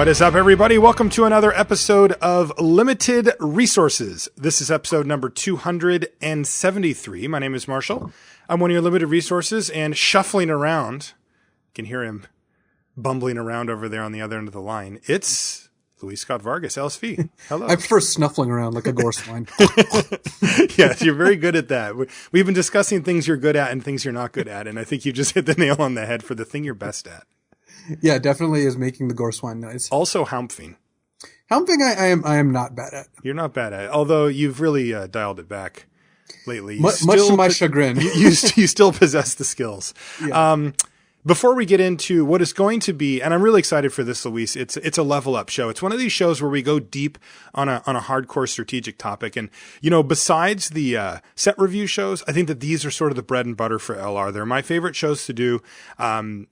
What is up, everybody? Welcome to another episode of Limited Resources. This is episode number 273. My name is Marshall. I'm one of your Limited Resources, and shuffling around, you can hear him bumbling around over there on the other end of the line. It's Scott-Vargas, LSV. Hello. I prefer snuffling around like a gore swine. Yes, you're very good at that. We've been discussing things you're good at and things you're not good at, and I think you just hit the nail on the head for the thing you're best at. Yeah, definitely is making the gore swine noise. Also, humping. Humping, I am not bad at. You're not bad at it, although you've really dialed it back lately. Much to my chagrin. You still possess the skills. Yeah. Before we get into what is going to be, and I'm really excited for this, Luis, it's a level up show. It's one of these shows where we go deep on a hardcore strategic topic. And, besides the set review shows, I think that these are sort of the bread and butter for LR. They're my favorite shows to do. I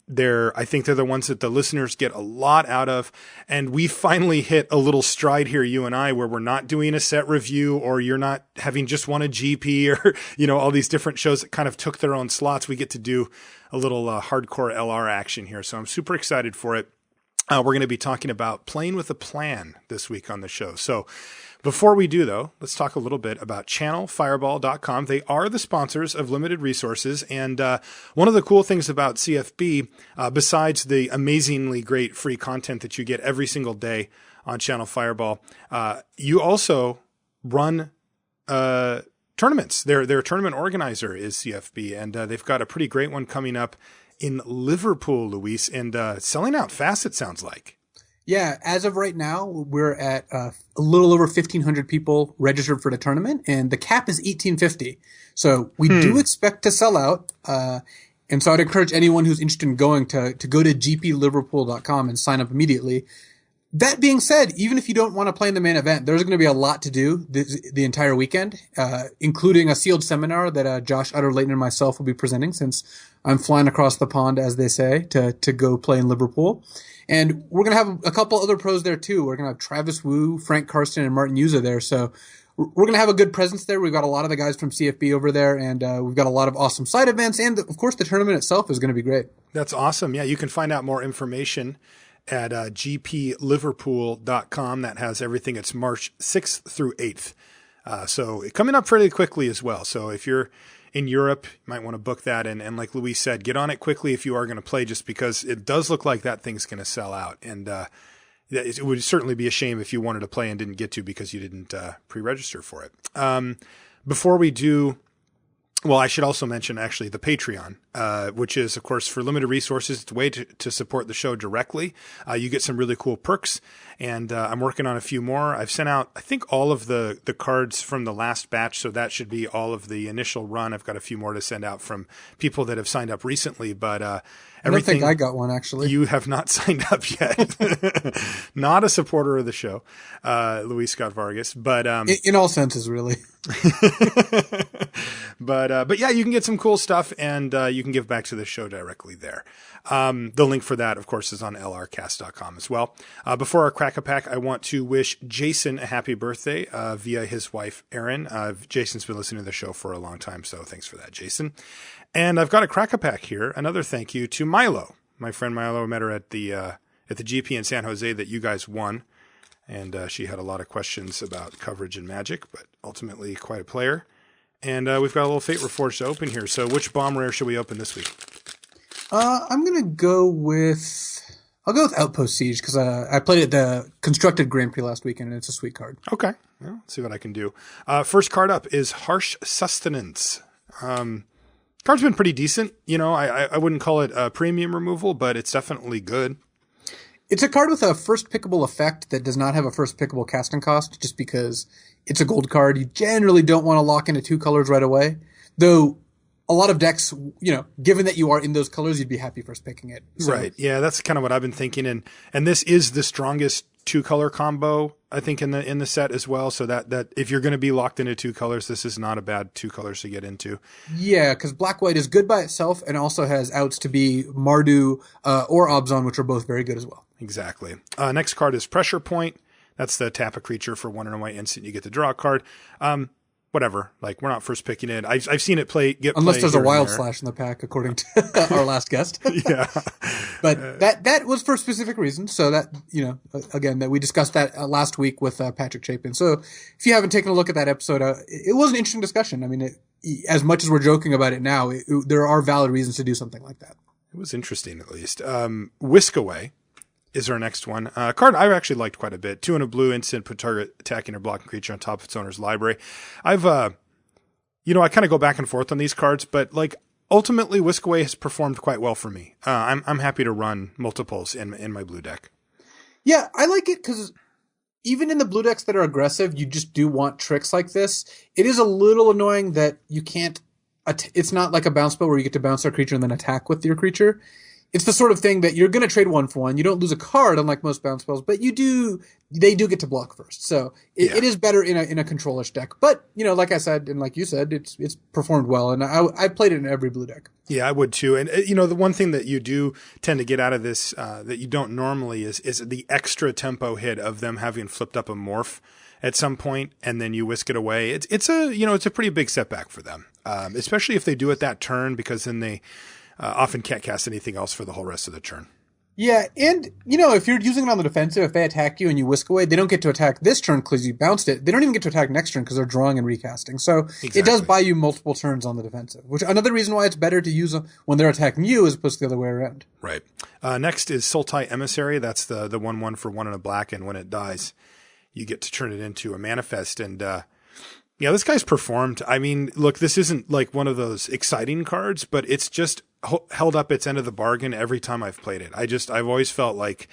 think they're the ones that the listeners get a lot out of. And we finally hit a little stride here, you and I, where we're not doing a set review, or you're not having just won a GP, or, all these different shows that kind of took their own slots. We get to do a little hardcore LR action here. So I'm super excited for it. We're going to be talking about playing with a plan this week on the show. So before we do, though, let's talk a little bit about ChannelFireball.com. They are the sponsors of Limited Resources. And one of the cool things about CFB, besides the amazingly great free content that you get every single day on Channel Fireball, you also run tournaments. Their tournament organizer is CFB, and they've got a pretty great one coming up in Liverpool, Luis, and selling out fast, it sounds like. Yeah, as of right now, we're at a little over 1,500 people registered for the tournament, and the cap is 1,850. So we do expect to sell out. And so I'd encourage anyone who's interested in going to go to gpliverpool.com and sign up immediately. That being said, even if you don't want to play in the main event, there's going to be a lot to do the entire weekend, including a sealed seminar that Josh Utter-Leighton and myself will be presenting, since I'm flying across the pond, as they say, to go play in Liverpool. And we're going to have a couple other pros there too. We're going to have Travis Wu, Frank Karsten, and Martin Yuza there. So we're going to have a good presence there. We've got a lot of the guys from CFB over there, and we've got a lot of awesome side events. And of course, the tournament itself is going to be great. That's awesome. Yeah, you can find out more information at gpliverpool.com. That has everything. It's March 6th through 8th. So coming up pretty quickly as well. So if you're in Europe, you might want to book that. And like Luis said, get on it quickly if you are going to play, just because it does look like that thing's going to sell out. And it would certainly be a shame if you wanted to play and didn't get to because you didn't pre-register for it. Before we do, well, I should also mention actually the Patreon, which is, of course, for Limited Resources. It's a way to support the show directly. You get some really cool perks, and I'm working on a few more. I've sent out, I think, all of the cards from the last batch, so that should be all of the initial run. I've got a few more to send out from people that have signed up recently, but everything. I don't think I got one, actually. You have not signed up yet. Not a supporter of the show, Luis Scott-Vargas, but in all senses, really. But yeah, you can get some cool stuff, and you can give back to the show directly there. The link for that, of course, is on lrcast.com as well. Before our Crack-a-Pack, I want to wish Jason a happy birthday via his wife, Erin. Jason's been listening to the show for a long time, so thanks for that, Jason. And I've got a Crack-a-Pack here. Another thank you to Milo, my friend Milo. I met her at the GP in San Jose that you guys won. And she had a lot of questions about coverage and Magic, but ultimately quite a player. And we've got a little Fate Reforged to open here. So which bomb rare should we open this week? I'm going to go with Outpost Siege, because I played at the Constructed Grand Prix last weekend, and it's a sweet card. Okay. Well, let's see what I can do. First card up is Harsh Sustenance. Card's been pretty decent. I wouldn't call it a premium removal, but it's definitely good. It's a card with a first pickable effect that does not have a first pickable casting cost, just because it's a gold card. You generally don't want to lock into two colors right away. Though a lot of decks, given that you are in those colors, you'd be happy first picking it. So. Right. Yeah, that's kind of what I've been thinking. And this is the strongest two color combo, I think, in the set as well. So that if you're going to be locked into two colors, this is not a bad two colors to get into. Yeah, because black-white is good by itself and also has outs to be Mardu or Obzon, which are both very good as well. Exactly. Next card is Pressure Point. That's the tap a creature for 1 and a white instant. You get to draw a card. whatever. Like, we're not first picking it. I've seen it get unless play there's a here and wild there. slash in the pack, according to our last guest. Yeah. But that was for a specific reason. So that, again, that we discussed that last week with Patrick Chapin. So if you haven't taken a look at that episode, it was an interesting discussion. I mean, as much as we're joking about it now, there are valid reasons to do something like that. It was interesting, at least. Whisk Away is our next one. Card I actually liked quite a bit. 2 and a blue, instant, put target attacking or blocking creature on top of its owner's library. I've, I kind of go back and forth on these cards, but like ultimately Whisk Away has performed quite well for me. I'm happy to run multiples in my blue deck. Yeah, I like it because even in the blue decks that are aggressive, you just do want tricks like this. It is a little annoying that you can't. It's not like a bounce spell where you get to bounce our creature and then attack with your creature. It's the sort of thing that you're going to trade 1 for 1. You don't lose a card, unlike most bounce spells, but they do get to block first. So it is better in a control-ish deck. But, like I said, and like you said, it's performed well. And I played it in every blue deck. Yeah, I would too. And, the one thing that you do tend to get out of this that you don't normally is the extra tempo hit of them having flipped up a morph at some point, and then you whisk it away. It's a pretty big setback for them, especially if they do it that turn, because then they often can't cast anything else for the whole rest of the turn. Yeah, and, if you're using it on the defensive, if they attack you and you whisk away, they don't get to attack this turn because you bounced it. They don't even get to attack next turn because they're drawing and recasting. So It does buy you multiple turns on the defensive, which another reason why it's better to use when they're attacking you as opposed to the other way around. Right. Next is Sultai Emissary. That's the 1/1 for 1 and a black, and when it dies, you get to turn it into a manifest. And this guy's performed. I mean, look, this isn't like one of those exciting cards, but it's just held up its end of the bargain every time I've played it. I've always felt like,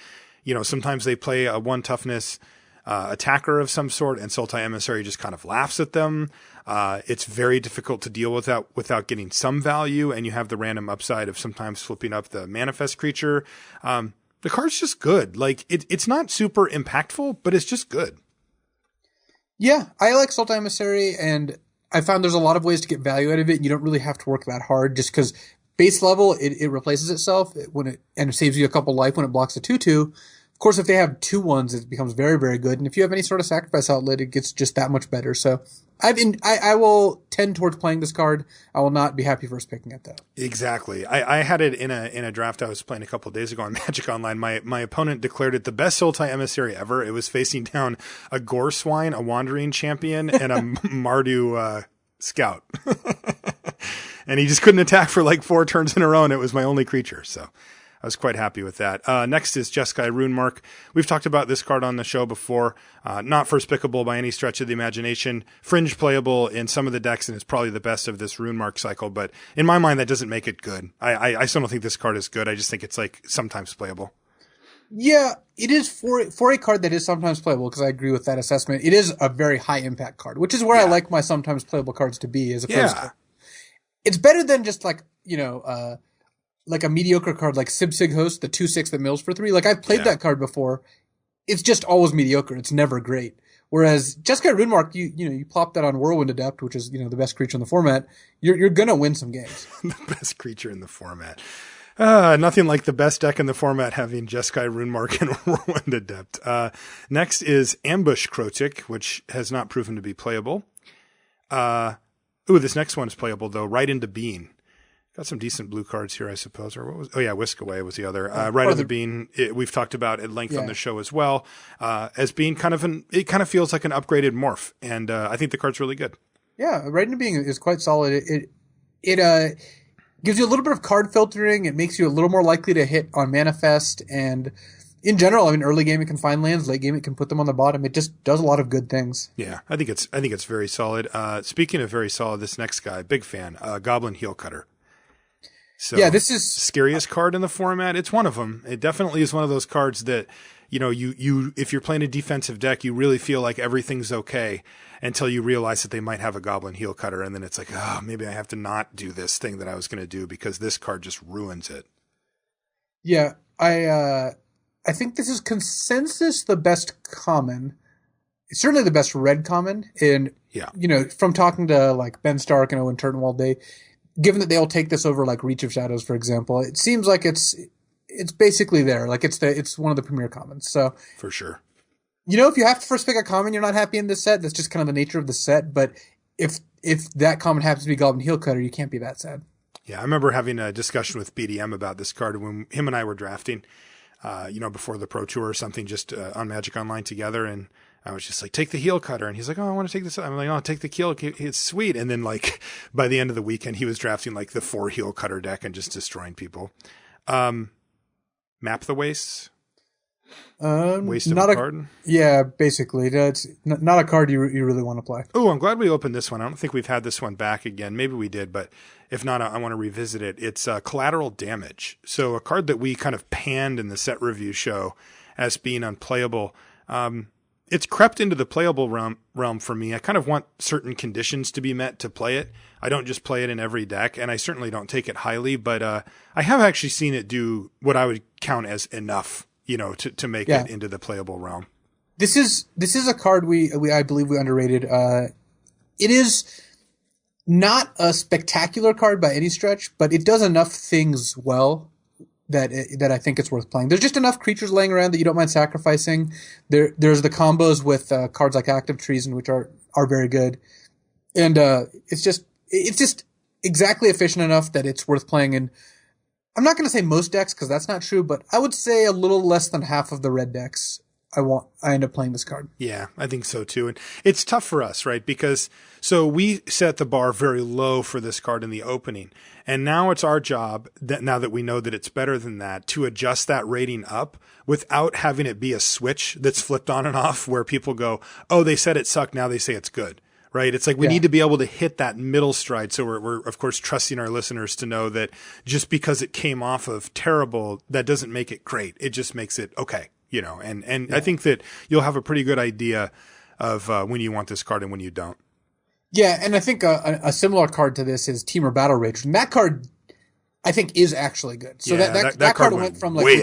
sometimes they play a 1 toughness attacker of some sort, and Sultai Emissary just kind of laughs at them. It's very difficult to deal with without getting some value, and you have the random upside of sometimes flipping up the manifest creature. The card's just good. Like, it's not super impactful, but it's just good. Yeah, I like Sultai Emissary, and I found there's a lot of ways to get value out of it, and you don't really have to work that hard, just because base level, it replaces itself and it saves you a couple life when it blocks a 2/2. Of course, if they have 2/1s, it becomes very, very good, and if you have any sort of sacrifice outlet, it gets just that much better. So I will tend towards playing this card. I will not be happy first picking it, though. Exactly. I had it in a draft I was playing a couple of days ago on Magic Online. My opponent declared it the best Sultai Emissary ever. It was facing down a Gore Swine, a Wandering Champion, and a Mardu Scout. And he just couldn't attack for like 4 turns in a row, and it was my only creature. So I was quite happy with that. Next is Jeskai Runemark. We've talked about this card on the show before. Not first pickable by any stretch of the imagination. Fringe playable in some of the decks, and it's probably the best of this Runemark cycle. But in my mind, that doesn't make it good. I still don't think this card is good. I just think it's like sometimes playable. Yeah, it is for a card that is sometimes playable, because I agree with that assessment. It is a very high impact card, which is where I like my sometimes playable cards to be, as opposed to. It's better than just like, like a mediocre card like Sib-Sig Host, the 2/6 that mills for 3. Like, I've played that card before. It's just always mediocre. It's never great. Whereas Jeskai Runemark, you plop that on Whirlwind Adept, which is, the best creature in the format. You're gonna win some games. The best creature in the format. Nothing like the best deck in the format having Jeskai Runemark and Whirlwind Adept. Next is Ambush Krotik, which has not proven to be playable. This next one is playable, though. Right into Bean. Got some decent blue cards here, I suppose. Or what was? Oh, yeah, Whisk Away was the other. Right into Bean, we've talked about at length on the show as well. As being it kind of feels like an upgraded morph, and I think the card's really good. Yeah, Right into Bean is quite solid. It gives you a little bit of card filtering. It makes you a little more likely to hit on Manifest, and in general, I mean, early game it can find lands, late game it can put them on the bottom. It just does a lot of good things. Yeah, I think it's very solid. Speaking of very solid, this next guy, big fan, Goblin Heel Cutter. So yeah, this is scariest card in the format. It's one of them. It definitely is one of those cards that, you if you're playing a defensive deck, you really feel like everything's okay until you realize that they might have a Goblin Heel Cutter, and then it's like, oh, maybe I have to not do this thing that I was going to do because this card just ruins it. Yeah, I think this is consensus the best common. It's certainly the best red common. And, from talking to like Ben Stark and Owen Turnwald, given that they'll take this over like Reach of Shadows, for example, it seems like it's basically there. Like it's one of the premier commons. So for sure. If you have to first pick a common you're not happy in this set, that's just kind of the nature of the set. But if that common happens to be Goblin Heel Cutter, you can't be that sad. Yeah, I remember having a discussion with BDM about this card when him and I were drafting, before the Pro Tour or something, just on Magic Online together. And I was just like, take the heel cutter. And he's like, oh, I want to take this. I'm like, oh, take the heel. It's sweet. And then like by the end of the weekend, he was drafting like the 4 heel cutter deck and just destroying people. Map the Wastes. Waste of a card? Yeah, basically. That's not a card you really want to play. Oh, I'm glad we opened this one. I don't think we've had this one back again. Maybe we did, but if not, I want to revisit it. It's Collateral Damage. So a card that we kind of panned in the set review show as being unplayable. It's crept into the playable realm for me. I kind of want certain conditions to be met to play it. I don't just play it in every deck, and I certainly don't take it highly, but I have actually seen it do what I would count as enough, to make it into the playable realm. This is a card I believe we underrated. It is not a spectacular card by any stretch, but it does enough things well that I think it's worth playing. There's just enough creatures laying around that you don't mind sacrificing. There's the combos with cards like Active Treason, which are very good, and it's just exactly efficient enough that it's worth playing in. I'm not going to say most decks because that's not true, but I would say a little less than half of the red decks I end up playing this card. Yeah, I think so too. And it's tough for us, right? Because so we set the bar very low for this card in the opening. And now it's our job, now that we know that it's better than that, to adjust that rating up without having it be a switch that's flipped on and off where people go, oh, they said it sucked, now they say it's good. Right. It's like we need to be able to hit that middle stride. So we're of course trusting our listeners to know that just because it came off of terrible, that doesn't make it great. It just makes it okay. And I think that you'll have a pretty good idea of when you want this card and when you don't. Yeah. And I think a similar card to this is Temur Battle Rage. And that card I think is actually good. So that card went from like, we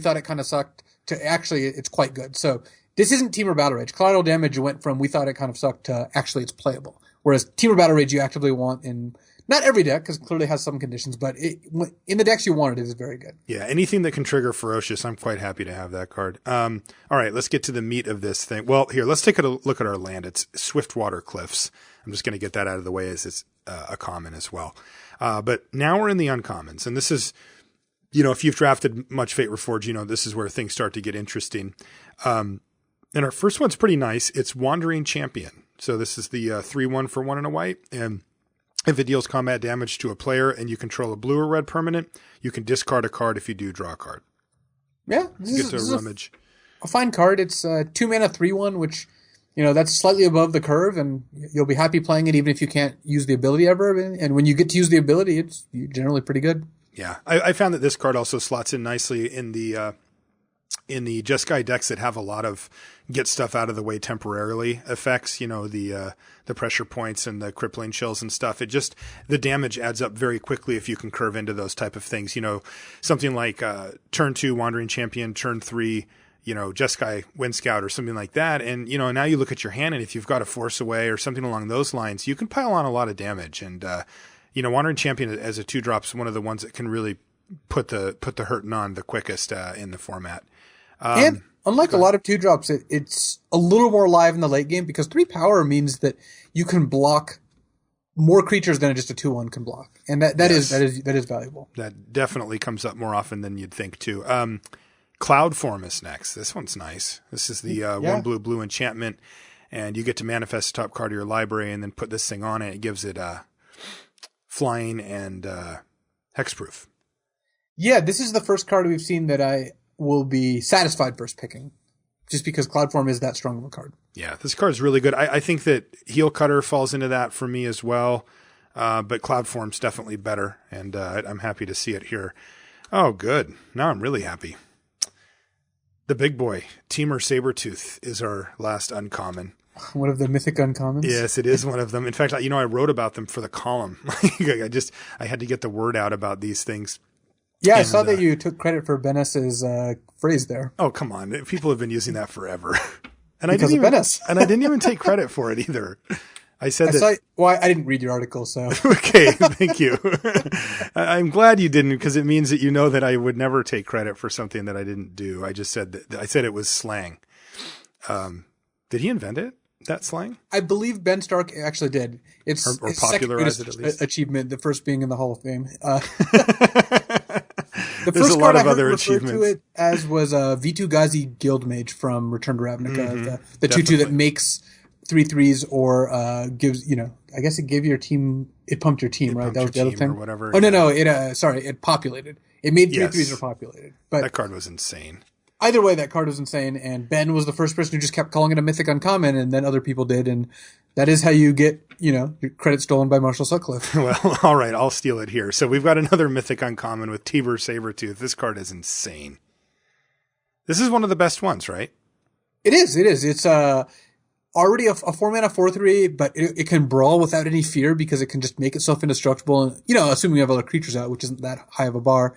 thought it kind of sucked to actually it's quite good. So this isn't Temur Battle Rage. Collateral Damage went from we thought it kind of sucked to actually it's playable. Whereas Temur Battle Rage you actively want in not every deck because it clearly has some conditions, but in the decks you want it is very good. Yeah, anything that can trigger Ferocious, I'm quite happy to have that card. All right, let's get to the meat of this thing. Well, here, let's take a look at our land. It's Swiftwater Cliffs. I'm just going to get that out of the way as it's a common as well. But now we're in the uncommons, and this is, if you've drafted much Fate Reforged, this is where things start to get interesting. And our first one's pretty nice. It's Wandering Champion. So this is the 3/1 for 1 and a white. And if it deals combat damage to a player and you control a blue or red permanent, you can discard a card. If you do, draw a card. Yeah. This is rummage. A fine card. It's 2 mana 3/1, which, that's slightly above the curve, and you'll be happy playing it even if you can't use the ability ever. And when you get to use the ability, it's generally pretty good. Yeah. I found that this card also slots in nicely in the Jeskai decks that have a lot of get stuff out of the way temporarily effects, the pressure points and the crippling chills and stuff. The damage adds up very quickly if you can curve into those type of things. Something like turn 2 Wandering Champion, turn 3, Jeskai Wind Scout or something like that. And, now you look at your hand and if you've got a Force Away or something along those lines, you can pile on a lot of damage. And, Wandering Champion as a 2-drop is one of the ones that can really put the hurting on the quickest in the format. And unlike a lot of 2-drops, it's a little more live in the late game because 3 power means that you can block more creatures than just a 2/1 can block, and that is valuable. That definitely comes up more often than you'd think too. Cloud Form is next. This one's nice. This is the 1 blue enchantment, and you get to manifest the top card of your library and then put this thing on it. It gives it flying and hexproof. Yeah, this is the first card we've seen that I will be satisfied first picking, just because Cloudform is that strong of a card. Yeah, this card is really good. I think that Heel Cutter falls into that for me as well, but Cloudform's definitely better, and I'm happy to see it here. Oh, good. Now I'm really happy. The big boy, Temur Sabertooth, is our last uncommon. One of the mythic uncommons? Yes, it is one of them. In fact, I wrote about them for the column. I had to get the word out about these things. Yeah, I saw that you took credit for Bennis's phrase there. Oh, come on. People have been using that forever. And I didn't even take credit for it either. I didn't read your article, so. Okay, thank you. I'm glad you didn't, because it means that you know that I would never take credit for something that I didn't do. I just said it was slang. Did he invent it? that slang? I believe Ben Stark actually did. It's or his popularized second it at least. achievement, the first being in the Hall of Fame. The There's first a lot card of I heard other referred to achievements. it as was V2 Ghazi Guildmage from Return to Ravnica, the 2/2 definitely. that makes 3/3s or gives, I guess it gave your team, it pumped your team, right? That was the other thing. Or whatever. Oh, no, it populated. It made 3/3s Yes. are populated. But That card was insane. either way, that card was insane, and Ben was the first person who just kept calling it a mythic uncommon, and then other people did, and that is how you get, your credit stolen by Marshall Sutcliffe. Well, all right, I'll steal it here. So we've got another mythic uncommon with Tiber Sabertooth. This card is insane. This is one of the best ones, right? It is. It's already a 4-mana 4/3, but it can brawl without any fear because it can just make itself indestructible, assuming you have other creatures out, which isn't that high of a bar.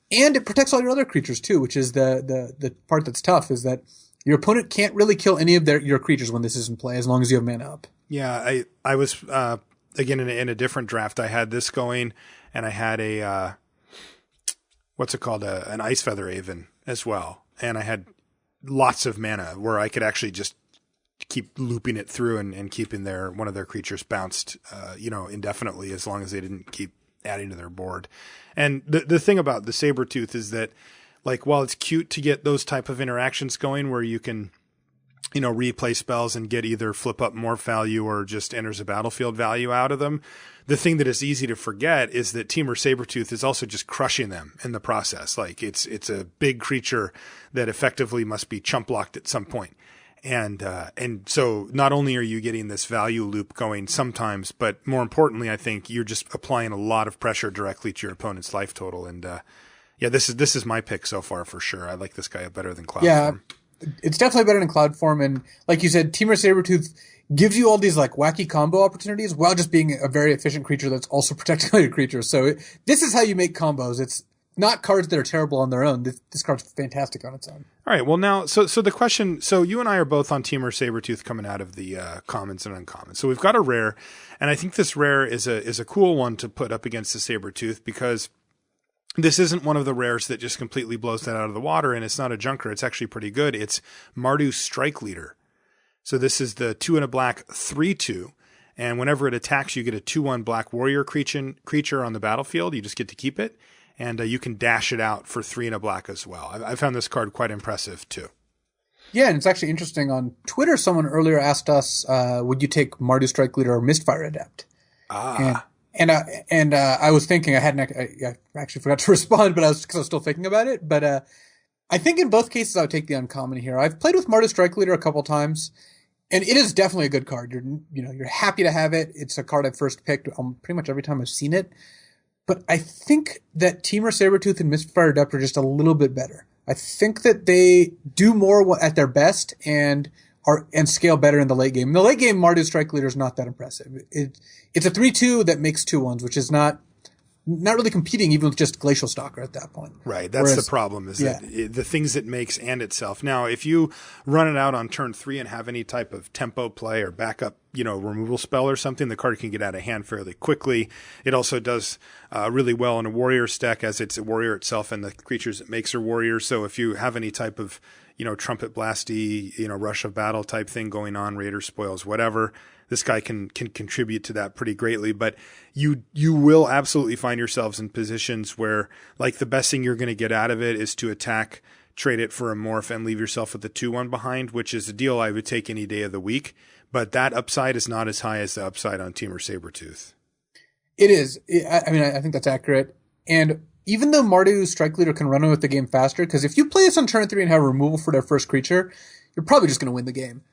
And it protects all your other creatures too, which is the part that's tough, is that your opponent can't really kill any of your creatures when this is in play, as long as you have mana up. Yeah, I was again in a different draft. I had this going, and I had a what's it called, an Ice Feather Aven as well, and I had lots of mana where I could actually just keep looping it through and keeping one of their creatures bounced, indefinitely, as long as they didn't keep adding to their board. And the thing about the Sabertooth is that, like, while it's cute to get those type of interactions going where you can, replay spells and get either flip up morph value or just enters a battlefield value out of them, the thing that is easy to forget is that Temur Sabertooth is also just crushing them in the process. Like, it's a big creature that effectively must be chump blocked at some point. And so not only are you getting this value loop going sometimes, but more importantly, I think you're just applying a lot of pressure directly to your opponent's life total. And, this is my pick so far for sure. I like this guy better than Cloud Form. It's definitely better than Cloud Form. And like you said, Temur Sabertooth gives you all these like wacky combo opportunities while just being a very efficient creature that's also protecting all your creatures. So this is how you make combos. It's not cards that are terrible on their own. This card's fantastic on its own. All right. Well, now, so the question, so you and I are both on Temur Sabertooth coming out of the commons and uncommons. So we've got a rare, and I think this rare is a cool one to put up against the Sabertooth because this isn't one of the rares that just completely blows that out of the water, and it's not a junker. It's actually pretty good. It's Mardu Strike Leader. So this is the 2 and a black 3/2. And whenever it attacks, you get a 2/1 black warrior creature on the battlefield. You just get to keep it. And you can dash it out for 3 and a black as well. I found this card quite impressive too. Yeah, and it's actually interesting. On Twitter, someone earlier asked us, would you take Mardu Strike Leader or Mistfire Adept? And I was thinking, I actually forgot to respond, but because I was still thinking about it. But I think in both cases, I would take the uncommon here. I've played with Mardu Strike Leader a couple times, and it is definitely a good card. You're happy to have it. It's a card I first picked pretty much every time I've seen it. But I think that Temur Sabertooth and Mistfire Adept are just a little bit better. I think that they do more at their best and scale better in the late game. In the late game, Mardu Strike Leader is not that impressive. It's a 3/2 that makes 2/1s, which is not really competing even with just Glacial Stalker at that point. Right. That's the problem is that the things it makes and itself. Now, if you run it out on turn 3 and have any type of tempo play or backup, removal spell or something, the card can get out of hand fairly quickly. It also does really well in a warrior stack as it's a warrior itself and the creatures it makes are warriors. So if you have any type of, trumpet blasty, rush of battle type thing going on, raider spoils, whatever, this guy can contribute to that pretty greatly. But you will absolutely find yourselves in positions where, like, the best thing you're going to get out of it is to attack, trade it for a morph, and leave yourself with the 2/1 behind, which is a deal I would take any day of the week. But that upside is not as high as the upside on Temur Sabertooth. It is. I think that's accurate. And even though Mardu Strike Leader can run with the game faster, because if you play this on turn 3 and have removal for their first creature, you're probably just going to win the game.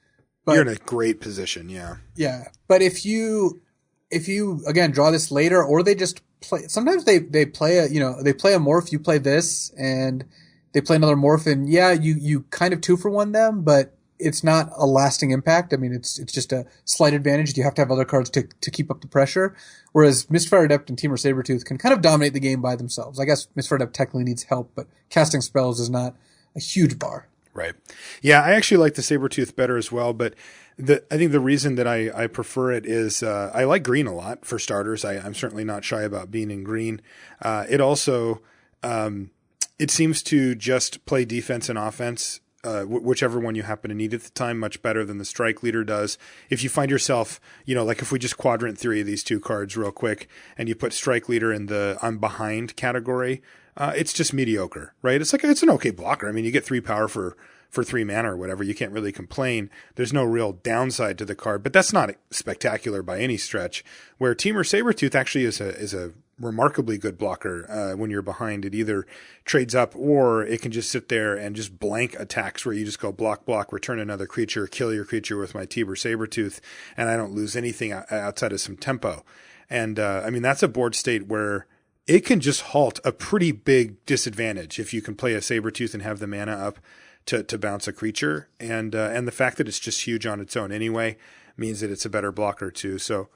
But, you're in a great position, yeah. Yeah, but if you again draw this later, or they just play, sometimes they play a morph. You play this, and they play another morph, and you kind of 2-for-1 them, but it's not a lasting impact. I mean, it's just a slight advantage. You have to have other cards to keep up the pressure. Whereas Mistfire Adept and Temur Sabertooth can kind of dominate the game by themselves. I guess Mistfire Adept technically needs help, but casting spells is not a huge bar. Right. Yeah, I actually like the Sabertooth better as well, but I think the reason that I prefer it is I like green a lot, for starters. I'm certainly not shy about being in green. It also it seems to just play defense and offense whichever one you happen to need at the time, much better than the strike leader does. If you find yourself, like if we just quadrant theory these two cards real quick and you put strike leader in the I'm behind category, it's just mediocre, right? It's an okay blocker. I mean, you get 3 power for 3 mana or whatever. You can't really complain. There's no real downside to the card, but that's not spectacular by any stretch. Where Temur Sabertooth actually is a remarkably good blocker when you're behind. It either trades up or it can just sit there and just blank attacks where you just go block, block, return another creature, kill your creature with my Temur Sabertooth, and I don't lose anything outside of some tempo. And I mean, that's a board state where it can just halt a pretty big disadvantage if you can play a Sabertooth and have the mana up to bounce a creature. And the fact that it's just huge on its own anyway means that it's a better blocker too. So,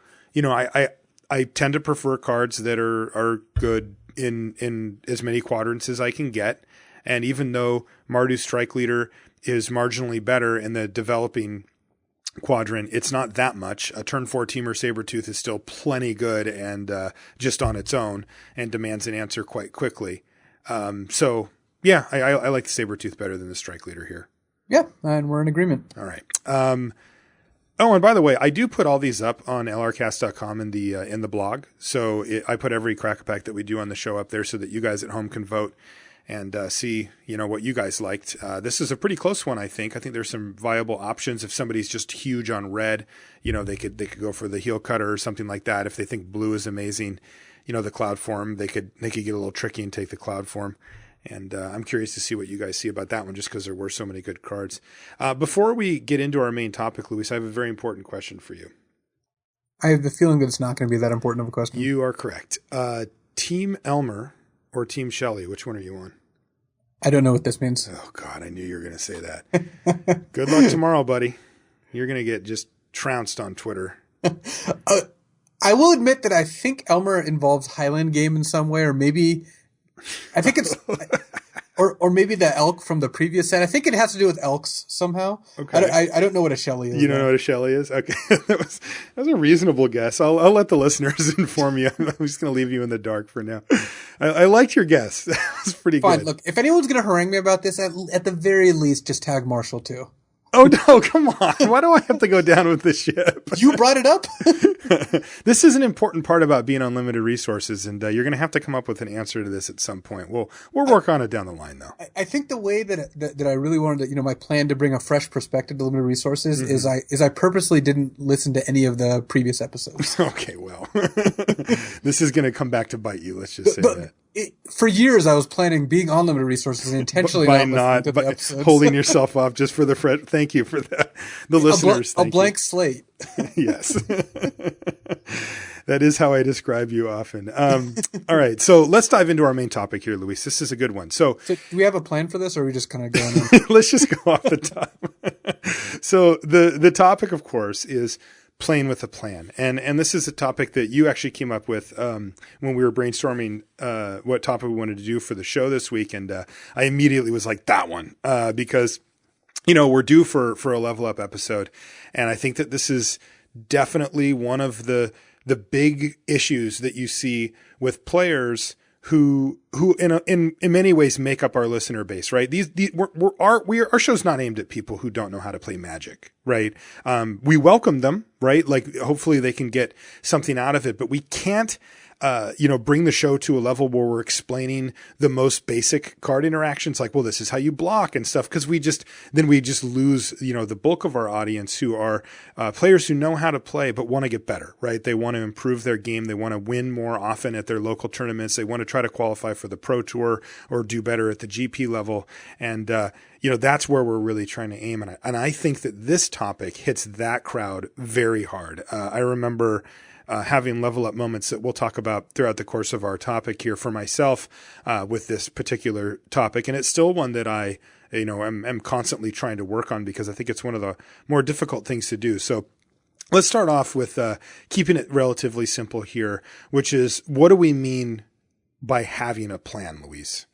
I tend to prefer cards that are good in as many quadrants as I can get. And even though Mardu Strike Leader is marginally better in the developing quadrant, it's not that much. A turn 4 Temur Sabertooth is still plenty good and just on its own and demands an answer quite quickly. So yeah, I like the Sabertooth better than the Strike Leader here. Yeah, and we're in agreement. All right. Oh, and by the way, I do put all these up on lrcast.com in the blog. So I put every crack pack that we do on the show up there so that you guys at home can vote and see, what you guys liked. This is a pretty close one, I think. I think there's some viable options. If somebody's just huge on red, they could go for the heel cutter or something like that. If they think blue is amazing, the cloud form, they could get a little tricky and take the cloud form. And I'm curious to see what you guys see about that one, just because there were so many good cards. Before we get into our main topic, Luis, I have a very important question for you. I have the feeling that it's not going to be that important of a question. You are correct. Team Elmer or Team Shelley, which one are you on? I don't know what this means. Oh, God, I knew you were going to say that. Good luck tomorrow, buddy. You're going to get just trounced on Twitter. I will admit that I think Elmer involves Highland Game in some way, or maybe... I think it's, or maybe the elk from the previous set. I think it has to do with elks somehow. Okay. I don't know what a Shelley is. You don't know what a Shelley is? Okay. that was a reasonable guess. I'll let the listeners inform you. I'm just going to leave you in the dark for now. I liked your guess. That was pretty good. Look, if anyone's going to harangue me about this, at the very least, just tag Marshall too. Oh, no, come on. Why do I have to go down with this ship? You brought it up? This is an important part about being on limited resources, and you're going to have to come up with an answer to this at some point. We'll work on it down the line, though. I think the way that I really wanted to, my plan to bring a fresh perspective to limited resources is I purposely didn't listen to any of the previous episodes. Okay, well, this is going to come back to bite you. Let's just say that. For years, I was planning being on limited resources and intentionally not listening to the episodes. Holding yourself up just for the thank you for that. The listeners, a blank slate. Yes. That is how I describe you often. All right. So let's dive into our main topic here, Luis. This is a good one. So do we have a plan for this, or are we just kind of going on? Let's just go off the top. So the topic, of course, is playing with a plan. And this is a topic that you actually came up with when we were brainstorming what topic we wanted to do for the show this week. And I immediately was like, that one, because, we're due for a level up episode. And I think that this is definitely one of the big issues that you see with players who in many ways make up our listener base, right? Our show's not aimed at people who don't know how to play Magic, right? We welcome them, right? Like hopefully they can get something out of it, but we can't, bring the show to a level where we're explaining the most basic card interactions, like, well, this is how you block and stuff. Cause we just lose, the bulk of our audience who are, players who know how to play, but want to get better, right? They want to improve their game. They want to win more often at their local tournaments. They want to try to qualify for the Pro Tour or do better at the GP level. And, that's where we're really trying to aim. And I think that this topic hits that crowd very hard. I remember, having level up moments that we'll talk about throughout the course of our topic here for myself, with this particular topic. And it's still one that I, am constantly trying to work on because I think it's one of the more difficult things to do. So let's start off with, keeping it relatively simple here, which is, what do we mean by having a plan, Luis?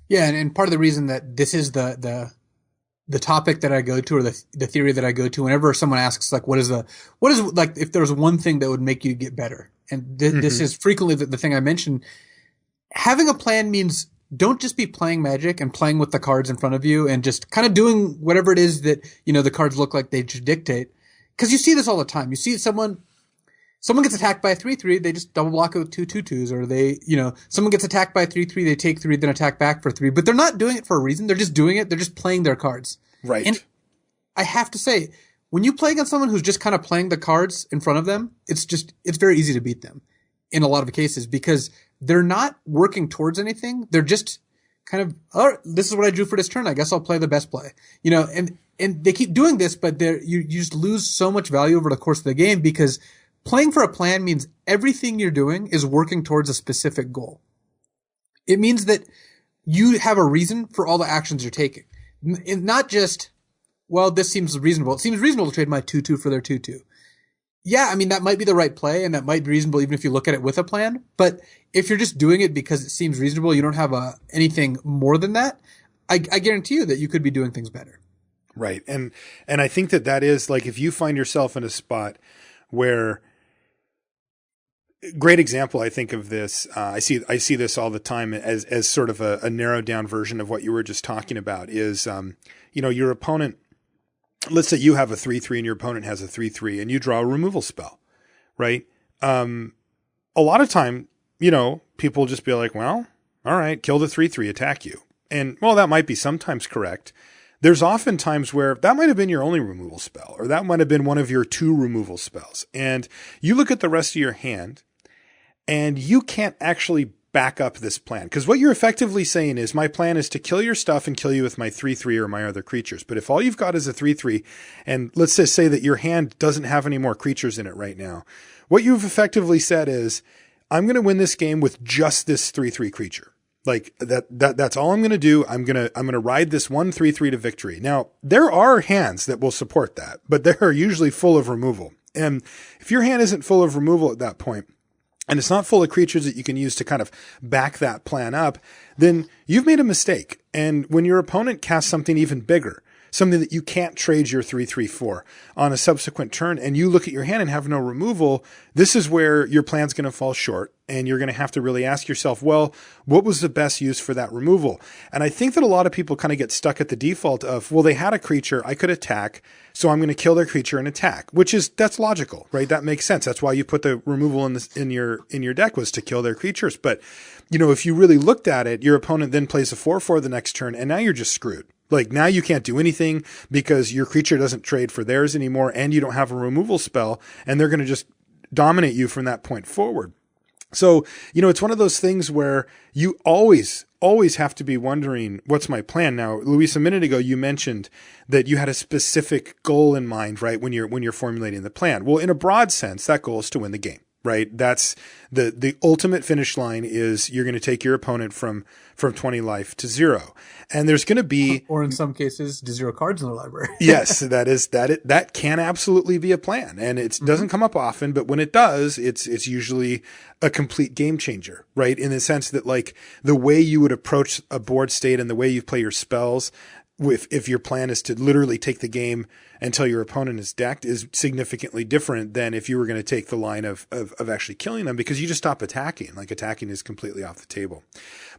Yeah. And part of the reason that this is the topic that I go to, or the theory that I go to, whenever someone asks, like, what is like, if there's one thing that would make you get better? And this is frequently the thing I mention. Having a plan means don't just be playing Magic and playing with the cards in front of you and just kind of doing whatever it is that, the cards look like they should dictate. Because you see this all the time. You see someone gets attacked by a 3/3, they just double block it with 2/2/2s, or they, someone gets attacked by a 3/3, they take 3, then attack back for 3. But they're not doing it for a reason. They're just doing it. They're just playing their cards. Right. And I have to say, when you play against someone who's just kind of playing the cards in front of them, it's very easy to beat them in a lot of cases because they're not working towards anything. They're just kind of, oh, this is what I drew for this turn. I guess I'll play the best play, and they keep doing this, but you just lose so much value over the course of the game because playing for a plan means everything you're doing is working towards a specific goal. It means that you have a reason for all the actions you're taking. And not just, well, this seems reasonable. It seems reasonable to trade my 2/2 for their 2/2. Yeah, I mean, that might be the right play, and that might be reasonable even if you look at it with a plan. But if you're just doing it because it seems reasonable, you don't have anything more than that, I guarantee you that you could be doing things better. Right. And I think that is like, if you find yourself in a spot where, great example, I think of this, I see this all the time as sort of a narrowed down version of what you were just talking about is, your opponent, let's say you have a 3/3 and your opponent has a 3/3 and you draw a removal spell, right? A lot of time, people just be like, well, all right, kill the 3/3, attack you. And well, that might be sometimes correct. There's often times where that might have been your only removal spell, or that might have been one of your 2 removal spells. And you look at the rest of your hand and you can't actually back up this plan. Because what you're effectively saying is, my plan is to kill your stuff and kill you with my 3/3 or my other creatures. But if all you've got is a 3/3, and let's just say that your hand doesn't have any more creatures in it right now, what you've effectively said is, I'm going to win this game with just this 3/3 creature. Like that's all I'm going to do. I'm going to ride this 1 3/3 to victory. Now, there are hands that will support that, but they're usually full of removal. And if your hand isn't full of removal at that point, and it's not full of creatures that you can use to kind of back that plan up, then you've made a mistake. And when your opponent casts something even bigger, something that you can't trade your 3/3 for on a subsequent turn, and you look at your hand and have no removal, this is where your plan's going to fall short. And you're going to have to really ask yourself, well, what was the best use for that removal? And I think that a lot of people kind of get stuck at the default of, well, they had a creature, I could attack, so I'm going to kill their creature and attack, that's logical, right? That makes sense. That's why you put the removal in your deck, was to kill their creatures. But, if you really looked at it, your opponent then plays a 4/4 the next turn, and now you're just screwed. Like, now you can't do anything because your creature doesn't trade for theirs anymore, and you don't have a removal spell, and they're going to just dominate you from that point forward. So, it's one of those things where you always have to be wondering, what's my plan? Now, Luis, a minute ago, you mentioned that you had a specific goal in mind, right? When you're formulating the plan. Well, in a broad sense, that goal is to win the game, right? That's the ultimate finish line is you're going to take your opponent from 20 life to 0. And there's going to be, or in some cases, to 0 cards in the library. Yes, that can absolutely be a plan. And it doesn't come up often, but when it does, it's usually a complete game changer, right? In the sense that, like, the way you would approach a board state and the way you play your spells, if your plan is to literally take the game until your opponent is decked, is significantly different than if you were going to take the line of actually killing them, because you just stop attacking. Like, attacking is completely off the table.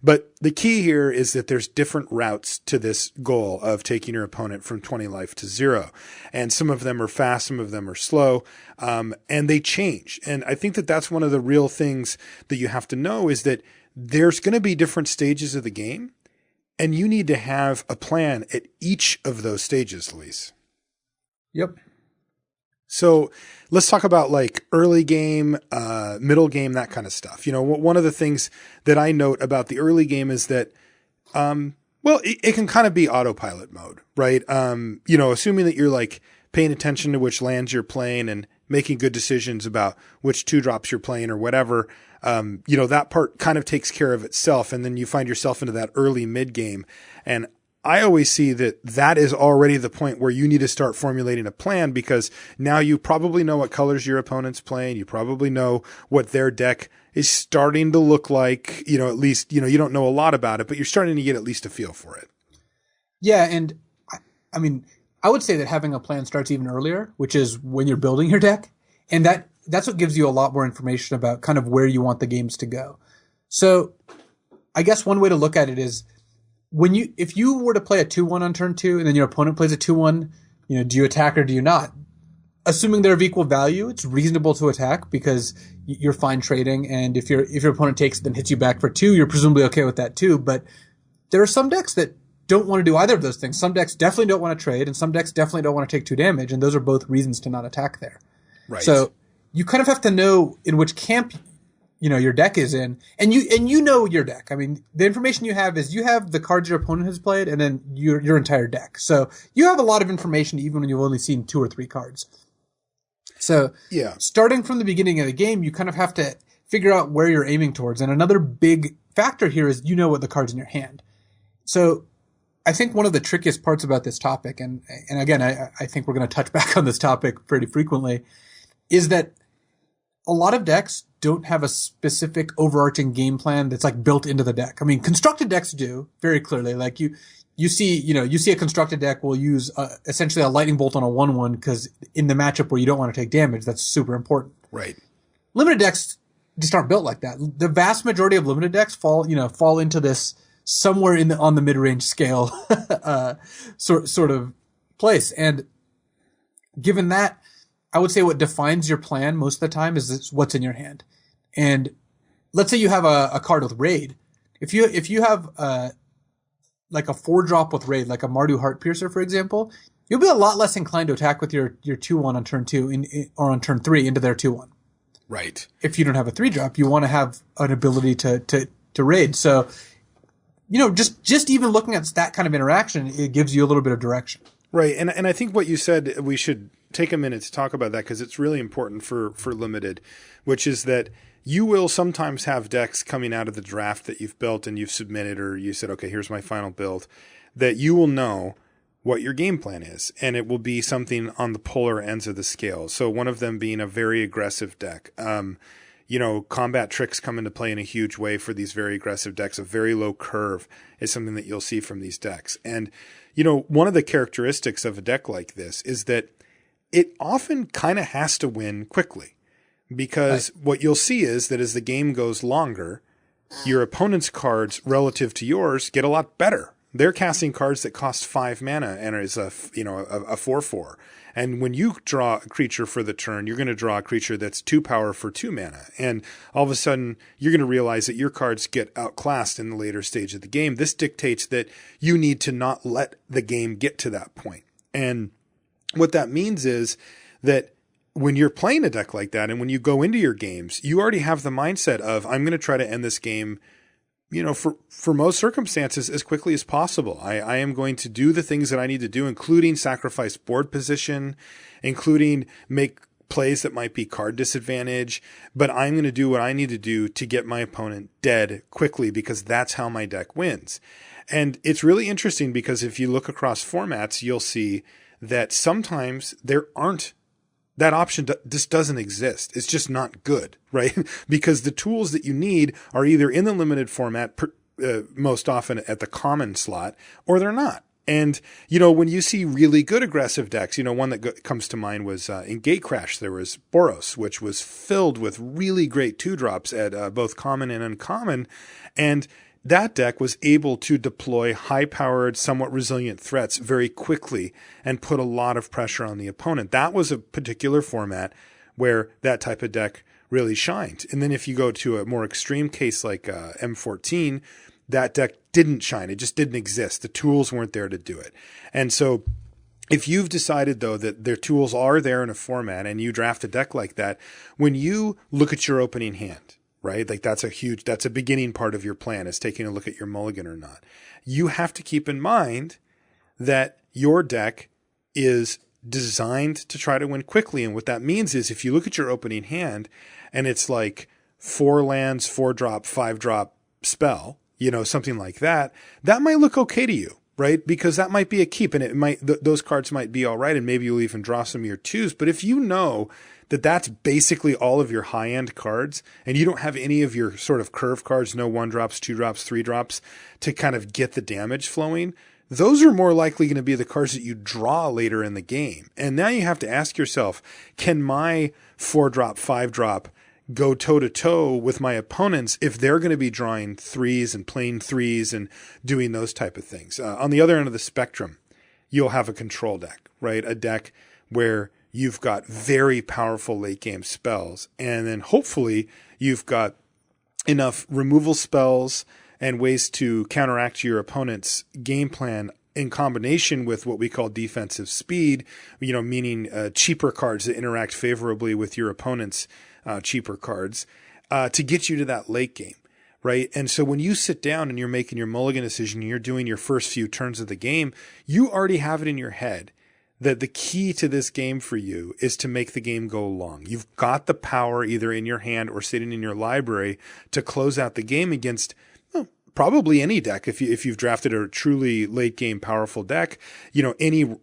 But the key here is that there's different routes to this goal of taking your opponent from 20 life to 0. And some of them are fast, some of them are slow, and they change. And I think that that's one of the real things that you have to know, is that there's going to be different stages of the game, and you need to have a plan at each of those stages, Luis. Yep. So let's talk about, like, early game, middle game, that kind of stuff. One of the things that I note about the early game is that, it can kind of be autopilot mode, right? Assuming that you're, like, paying attention to which lands you're playing and making good decisions about which 2-drops you're playing or whatever, that part kind of takes care of itself. And then you find yourself into that early mid game. And I always see that is already the point where you need to start formulating a plan, because now you probably know what colors your opponent's playing. You probably know what their deck is starting to look like, at least, you don't know a lot about it, but you're starting to get at least a feel for it. Yeah. And I mean, I would say that having a plan starts even earlier, which is when you're building your deck. And that's what gives you a lot more information about kind of where you want the games to go. So I guess one way to look at it is if you were to play a 2-1 on turn 2 and then your opponent plays a 2-1, do you attack or do you not? Assuming they're of equal value, it's reasonable to attack because you're fine trading, and if your opponent takes it then hits you back for 2, you're presumably okay with that too. But there are some decks that don't want to do either of those things. Some decks definitely don't want to trade, and some decks definitely don't want to take 2 damage, and those are both reasons to not attack there. Right. So you kind of have to know in which camp your deck is in, and you know your deck. I mean, the information you have is you have the cards your opponent has played, and then your entire deck. So you have a lot of information even when you've only seen 2 or 3 cards. So starting from the beginning of the game, you kind of have to figure out where you're aiming towards. And another big factor here is what the cards in your hand. So I think one of the trickiest parts about this topic, and again, I think we're going to touch back on this topic pretty frequently, is that a lot of decks don't have a specific overarching game plan that's like built into the deck. I mean, constructed decks do very clearly. Like you see a constructed deck will use essentially a lightning bolt on a 1/1 because in the matchup where you don't want to take damage, that's super important. Right. Limited decks just aren't built like that. The vast majority of limited decks fall into this somewhere on the mid-range scale sort of place. And given that, I would say what defines your plan most of the time is what's in your hand. And let's say you have a card with Raid. If you have like a 4-drop with Raid, like a Mardu Heartpiercer, for example, you'll be a lot less inclined to attack with your 2-1 on turn 2 or on turn 3 into their 2-1. Right. If you don't have a 3-drop, you want to have an ability to raid. So, just even looking at that kind of interaction, it gives you a little bit of direction. Right. And I think what you said, we should take a minute to talk about that because it's really important for limited, which is that you will sometimes have decks coming out of the draft that you've built and you've submitted, or you said, okay, here's my final build, that you will know what your game plan is. And it will be something on the polar ends of the scale. So one of them being a very aggressive deck. Combat tricks come into play in a huge way for these very aggressive decks. A very low curve is something that you'll see from these decks. And, one of the characteristics of a deck like this is that it often kind of has to win quickly. Because what you'll see is that as the game goes longer, your opponent's cards relative to yours get a lot better. They're casting cards that cost 5 mana and is a 4/4. And when you draw a creature for the turn, you're going to draw a creature that's 2 power for 2 mana. And all of a sudden, you're going to realize that your cards get outclassed in the later stage of the game. This dictates that you need to not let the game get to that point. And what that means is that when you're playing a deck like that and when you go into your games, you already have the mindset of, I'm going to try to end this game, for most circumstances as quickly as possible. I am going to do the things that I need to do, including sacrifice board position, including make plays that might be card disadvantage, but I'm going to do what I need to do to get my opponent dead quickly because that's how my deck wins. And it's really interesting because if you look across formats, you'll see that sometimes that option just doesn't exist. It's just not good, right? Because the tools that you need are either in the limited format, most often at the common slot, or they're not. And, when you see really good aggressive decks, one that comes to mind was in Gatecrash, there was Boros, which was filled with really great 2-drops at both common and uncommon. And that deck was able to deploy high-powered, somewhat resilient threats very quickly and put a lot of pressure on the opponent. That was a particular format where that type of deck really shined. And then if you go to a more extreme case like M14, that deck didn't shine. It just didn't exist. The tools weren't there to do it. And so if you've decided, though, that their tools are there in a format and you draft a deck like that, when you look at your opening hand, right? Like that's a beginning part of your plan, is taking a look at your mulligan or not. You have to keep in mind that your deck is designed to try to win quickly. And what that means is if you look at your opening hand and it's like 4 lands, 4-drop, 5-drop spell, something like that, that might look okay to you, right? Because that might be a keep and it might, those cards might be all right. And maybe you'll even draw some of your 2s. But if you know that that's basically all of your high-end cards, and you don't have any of your sort of curve cards, no 1-drops, 2-drops, 3-drops, to kind of get the damage flowing, those are more likely going to be the cards that you draw later in the game. And now you have to ask yourself, can my 4-drop, 5-drop go toe to toe with my opponents if they're going to be drawing threes and playing threes and doing those type of things. On the other end of the spectrum, you'll have a control deck, right? A deck where you've got very powerful late game spells, and then hopefully you've got enough removal spells and ways to counteract your opponent's game plan in combination with what we call defensive speed, meaning cheaper cards that interact favorably with your opponent's cheaper cards, to get you to that late game, right? And so when you sit down and you're making your mulligan decision, and you're doing your first few turns of the game, you already have it in your head that the key to this game for you is to make the game go long. You've got the power either in your hand or sitting in your library to close out the game against probably any deck. If you've drafted a truly late game powerful deck, any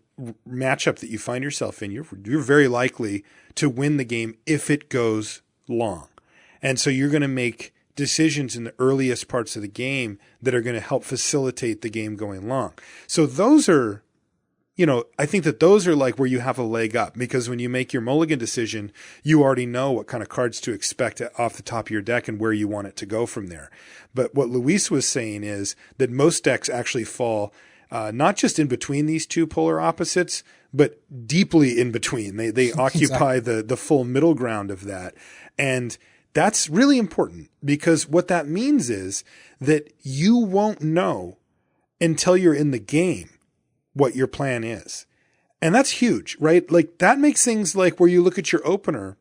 matchup that you find yourself in, you're very likely to win the game if it goes long. And so you're going to make decisions in the earliest parts of the game that are going to help facilitate the game going long. So those are, I think that those are like where you have a leg up, because when you make your mulligan decision, you already know what kind of cards to expect off the top of your deck and where you want it to go from there. But what Luis was saying is that most decks actually fall not just in between these two polar opposites, but deeply in between. They occupy the full middle ground of that. And that's really important, because what that means is that you won't know until you're in the game what your plan is. And that's huge, right? Like that makes things like where you look at your opener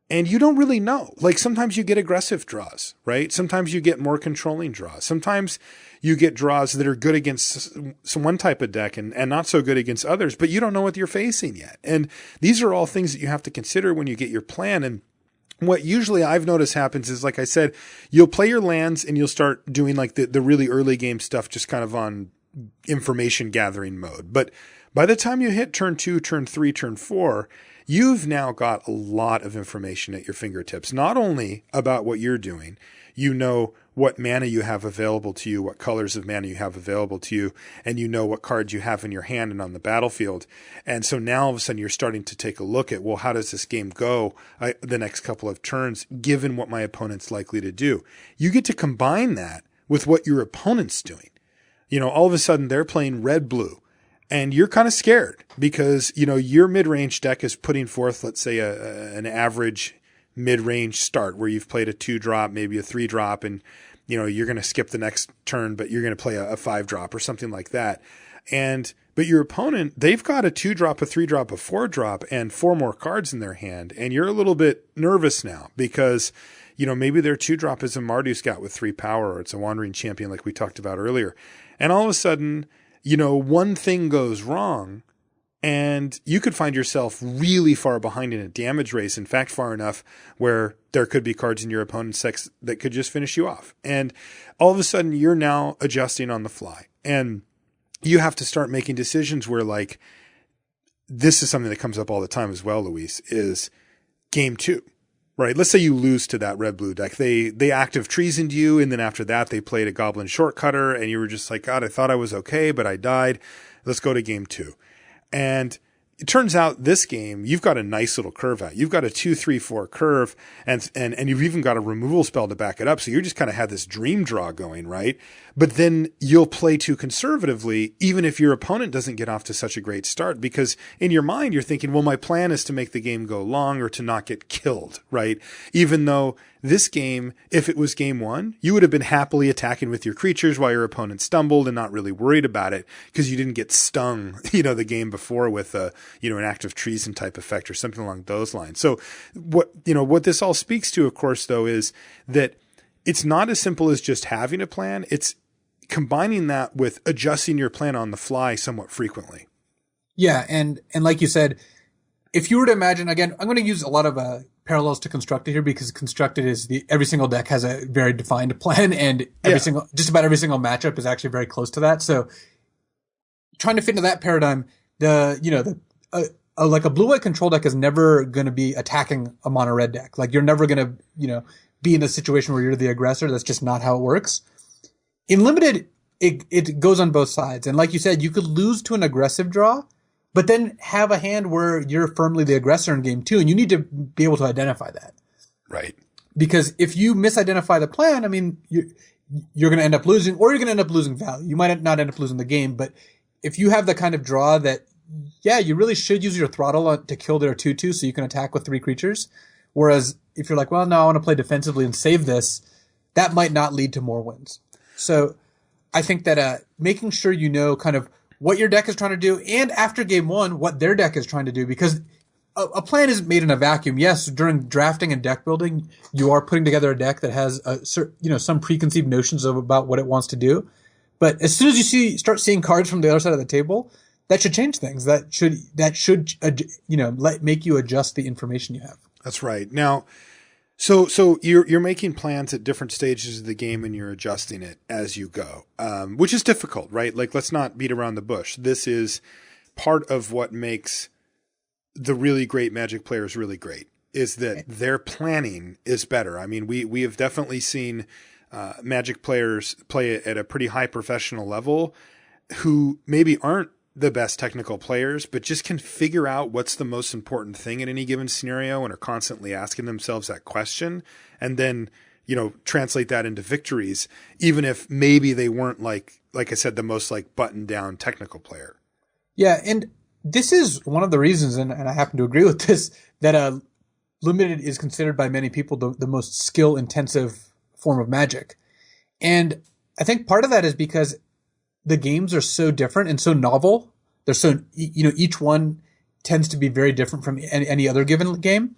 and you don't really know. Like sometimes you get aggressive draws, right? Sometimes you get more controlling draws. Sometimes you get draws that are good against some one type of deck and not so good against others, but you don't know what you're facing yet. And these are all things that you have to consider when you get your plan. And what usually I've noticed happens is, like I said, you'll play your lands and you'll start doing like the really early game stuff, just kind of on information gathering mode. But by the time you hit turn 2, turn 3, turn 4, you've now got a lot of information at your fingertips, not only about what you're doing, what mana you have available to you, what colors of mana you have available to you, and what cards you have in your hand and on the battlefield. And so now all of a sudden you're starting to take a look at, well, how does this game go the next couple of turns, given what my opponent's likely to do? You get to combine that with what your opponent's doing. All of a sudden they're playing red-blue, and you're kind of scared because, your mid-range deck is putting forth, let's say, an average mid-range start where you've played a 2-drop, maybe a 3-drop, and, you're going to skip the next turn, but you're going to play a 5-drop or something like that. But your opponent, they've got a 2-drop, a 3-drop, a 4-drop, and 4 more cards in their hand. And you're a little bit nervous now because, maybe their 2-drop is a Mardu Scout with 3 power, or it's a Wandering Champion like we talked about earlier. And all of a sudden, one thing goes wrong and you could find yourself really far behind in a damage race. In fact, far enough where there could be cards in your opponent's decks that could just finish you off. And all of a sudden you're now adjusting on the fly, and you have to start making decisions where, like, this is something that comes up all the time as well, Luis, is game 2. Right. Let's say you lose to that red-blue deck. They active treasoned you, and then after that they played a Goblin Shortcutter, and you were just like, God, I thought I was okay, but I died. Let's go to game 2. And it turns out this game, you've got a nice little curve out. You've got a 2, 3, 4 curve, and you've even got a removal spell to back it up. So you just kind of had this dream draw going, right? But then you'll play too conservatively, even if your opponent doesn't get off to such a great start, because in your mind, you're thinking, well, my plan is to make the game go long or to not get killed, right? Even though this game, if it was game 1, you would have been happily attacking with your creatures while your opponent stumbled and not really worried about it because you didn't get stung, the game before with an active treason type effect or something along those lines. So what this all speaks to, of course, though, is that it's not as simple as just having a plan. It's combining that with adjusting your plan on the fly somewhat frequently. Yeah. And like you said, if you were to imagine, again, I'm going to use a lot of parallels to Constructed here, because Constructed is every single deck has a very defined plan, and just about every single matchup is actually very close to that. So trying to fit into that paradigm, like a blue-white control deck is never going to be attacking a mono red deck. Like, you're never going to, be in a situation where you're the aggressor. That's just not how it works. In limited, it goes on both sides. And like you said, you could lose to an aggressive draw, but then have a hand where you're firmly the aggressor in game 2, and you need to be able to identify that. Right. Because if you misidentify the plan, I mean, you're going to end up losing, or you're going to end up losing value. You might not end up losing the game, but if you have the kind of draw that, yeah, you really should use your throttle to kill their 2/2 so you can attack with 3 creatures. Whereas if you're like, well, no, I want to play defensively and save this, that might not lead to more wins. So I think that making sure you know kind of what your deck is trying to do, and after game 1, what their deck is trying to do, because a plan isn't made in a vacuum. Yes, during drafting and deck building, you are putting together a deck that has some preconceived notions about what it wants to do. But as soon as you start seeing cards from the other side of the table, that should change things. That should make you adjust the information you have. That's right. Now, so you're making plans at different stages of the game and you're adjusting it as you go, which is difficult, right? Like, let's not beat around the bush. This is part of what makes the really great Magic players really great, is that their planning is better. I mean, we have definitely seen Magic players play at a pretty high professional level who maybe aren't the best technical players, but just can figure out what's the most important thing in any given scenario and are constantly asking themselves that question, and then, translate that into victories, even if maybe they weren't like I said, the most like buttoned down technical player. Yeah. And this is one of the reasons, and I happen to agree with this, that Limited is considered by many people the most skill intensive form of Magic. And I think part of that is because the games are so different and so novel. They're so, each one tends to be very different from any other given game,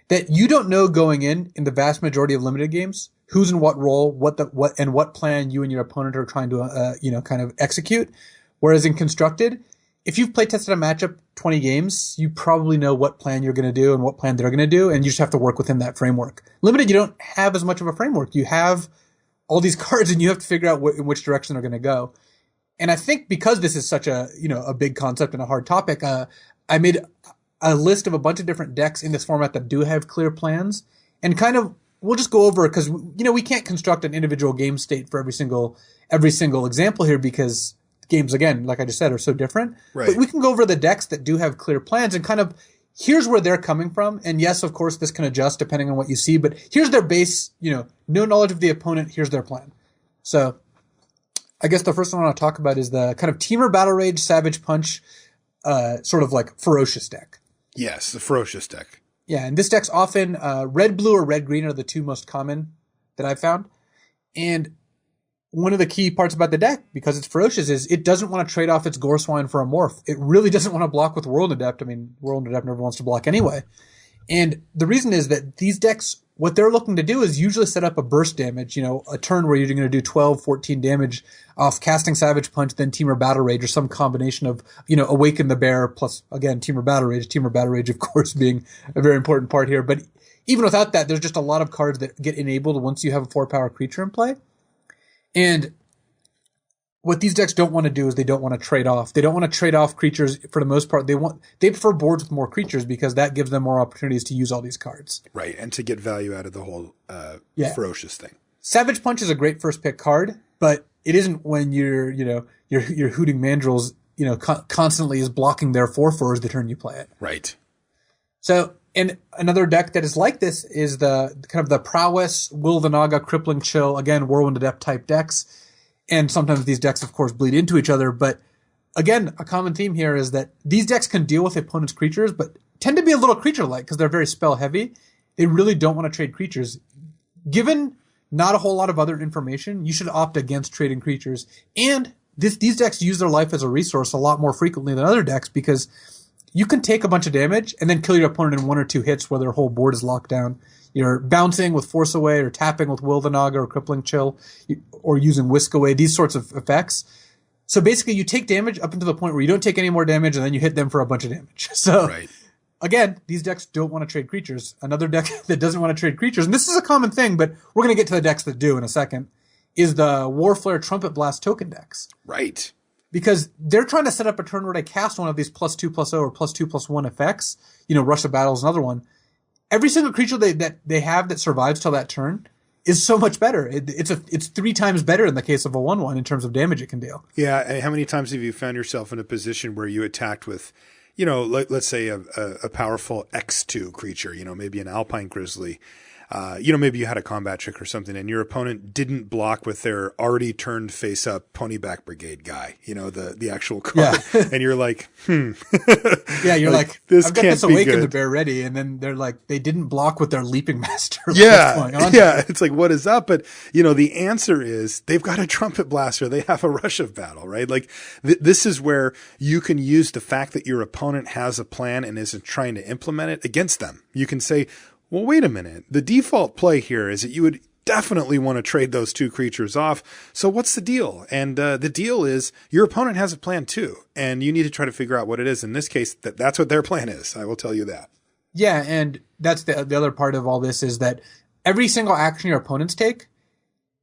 that you don't know going in the vast majority of Limited games, who's in what role, what plan you and your opponent are trying to, kind of execute. Whereas in Constructed, if you've play tested a matchup 20 games, you probably know what plan you're going to do and what plan they're going to do, and you just have to work within that framework. Limited, you don't have as much of a framework. You have all these cards, and you have to figure out in which direction they're going to go. And I think because this is such a big concept and a hard topic, I made a list of a bunch of different decks in this format that do have clear plans, and kind of we'll just go over, because we can't construct an individual game state for every single example here, because games, again, like I just said, are so different. Right. But we can go over the decks that do have clear plans and kind of here's where they're coming from. And yes, of course, this can adjust depending on what you see, but here's their base, no knowledge of the opponent. Here's their plan. So I guess the first one I want to talk about is the kind of Teamer Battle Rage Savage Punch, sort of like ferocious deck. Yes, the ferocious deck. Yeah. And this deck's often, red, blue, or red, green are the two most common that I've found. And one of the key parts about the deck, because it's ferocious, is it doesn't want to trade off its Goreswine for a morph. It really doesn't want to block with World Adept. I mean, World Adept never wants to block anyway. And the reason is that these decks, what they're looking to do is usually set up a burst damage, a turn where you're going to do 12, 14 damage off casting Savage Punch, then Teamer Battle Rage, or some combination of, Awaken the Bear, plus, again, Teamer Battle Rage, of course, being a very important part here. But even without that, there's just a lot of cards that get enabled once you have a 4-power creature in play. And what these decks don't want to do is they don't want to trade off. They don't want to trade off creatures for the most part. They prefer boards with more creatures because that gives them more opportunities to use all these cards. Right, and to get value out of the whole ferocious thing. Savage Punch is a great first pick card, but it isn't when you're hooting Mandrills, constantly is blocking their 4/4s the turn you play it. Right. So, and another deck that is like this is the kind of the Prowess, Will of the Naga, Crippling Chill, again, Whirlwind Adept type decks. And sometimes these decks, of course, bleed into each other. But again, a common theme here is that these decks can deal with the opponent's creatures, but tend to be a little creature-like because they're very spell-heavy. They really don't want to trade creatures. Given not a whole lot of other information, you should opt against trading creatures. And these decks use their life as a resource a lot more frequently than other decks, because you can take a bunch of damage and then kill your opponent in 1 or 2 hits where their whole board is locked down. You're bouncing with Force Away, or tapping with Will the Naga or Crippling Chill, or using Whisk Away, these sorts of effects. So basically you take damage up until the point where you don't take any more damage, and then you hit them for a bunch of damage. So right. Again, these decks don't want to trade creatures. Another deck that doesn't want to trade creatures, and this is a common thing, but we're going to get to the decks that do in a second, is the Warflare Trumpet Blast token decks. Right. Because they're trying to set up a turn where they cast one of these +2/+0 or +2/+1 effects. Rush of Battle is another one. Every single creature that they have that survives till that turn is so much better. It's 3 times better in the case of a 1/1 in terms of damage it can deal. Yeah. And how many times have you found yourself in a position where you attacked with, let's say a powerful X2 creature, maybe an Alpine Grizzly, maybe you had a combat trick or something and your opponent didn't block with their already turned face up Ponyback Brigade guy, the actual card. Yeah. And you're like, Yeah, you're like this I've got can't this be Awaken good. the Bear ready. And then they're like, they didn't block with their Leaping Master. Yeah. What's going on? Yeah. It's like, what is up? But, the answer is they've got a Trumpet Blaster. They have a Rush of Battle, right? Like this is where you can use the fact that your opponent has a plan and isn't trying to implement it against them. You can say, well, wait a minute. The default play here is that you would definitely want to trade those two creatures off. So what's the deal? And the deal is your opponent has a plan too, and you need to try to figure out what it is. In this case, that's what their plan is. I will tell you that. Yeah, and that's the other part of all this is that every single action your opponents take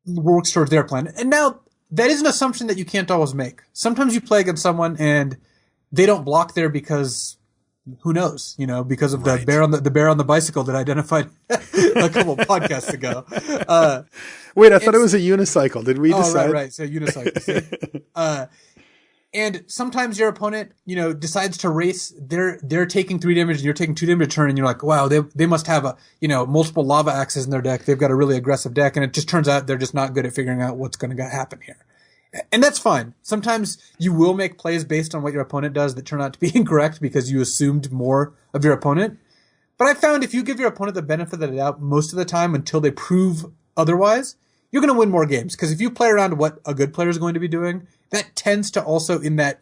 works towards their plan. And now that is an assumption that you can't always make. Sometimes you play against someone and they don't block there because who knows, because of the bear on the bicycle that I identified a couple podcasts ago. Wait, I thought it was a unicycle. Did we decide? Right. So unicycle. And sometimes your opponent, decides to race. They're taking 3 damage and you're taking 2 damage a turn, and you're like, wow, they must have multiple lava axes in their deck. They've got a really aggressive deck, and it just turns out they're just not good at figuring out what's going to happen here. And that's fine. Sometimes you will make plays based on what your opponent does that turn out to be incorrect because you assumed more of your opponent. But I found if you give your opponent the benefit of the doubt most of the time until they prove otherwise, you're going to win more games. Because if you play around what a good player is going to be doing, that tends to also in that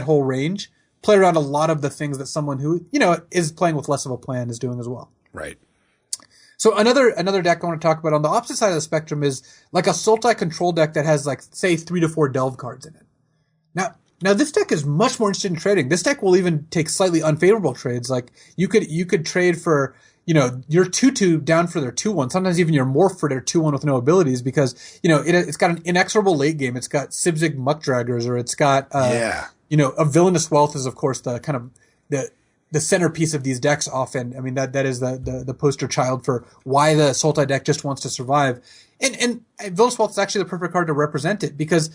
whole range play around a lot of the things that someone who, is playing with less of a plan is doing as well. Right. So another deck I want to talk about on the opposite side of the spectrum is like a Sultai control deck that has say 3 to 4 Delve cards in it. Now this deck is much more interested in trading. This deck will even take slightly unfavorable trades. Like you could trade for, your 2/2 down for their 2/1. Sometimes even your morph for their 2/1 with no abilities because, it's got an inexorable late game. It's got Sibzig Muckdraggers, or it's got, a Villainous Wealth is of course the kind of the centerpiece of these decks often. I mean, that is the poster child for why the Sultai deck just wants to survive. And Villainous Wealth is actually the perfect card to represent it because